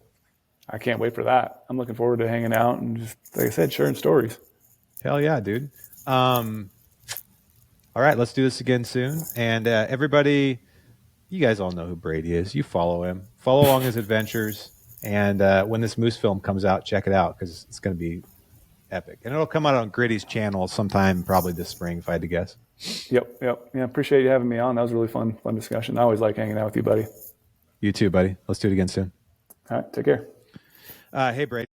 I can't wait for that. I'm looking forward to hanging out and just, like I said, sharing stories. Hell yeah, dude. All right, let's do this again soon. And everybody, you guys all know who Brady is. You follow him. Follow along his adventures. And when this moose film comes out, check it out, because it's going to be epic. And it'll come out on Gritty's channel sometime probably this spring, if I had to guess. Yep. Yeah, appreciate you having me on. That was a really fun discussion. I always like hanging out with you, buddy. You too, buddy. Let's do it again soon. All right, take care. Hey, Brady.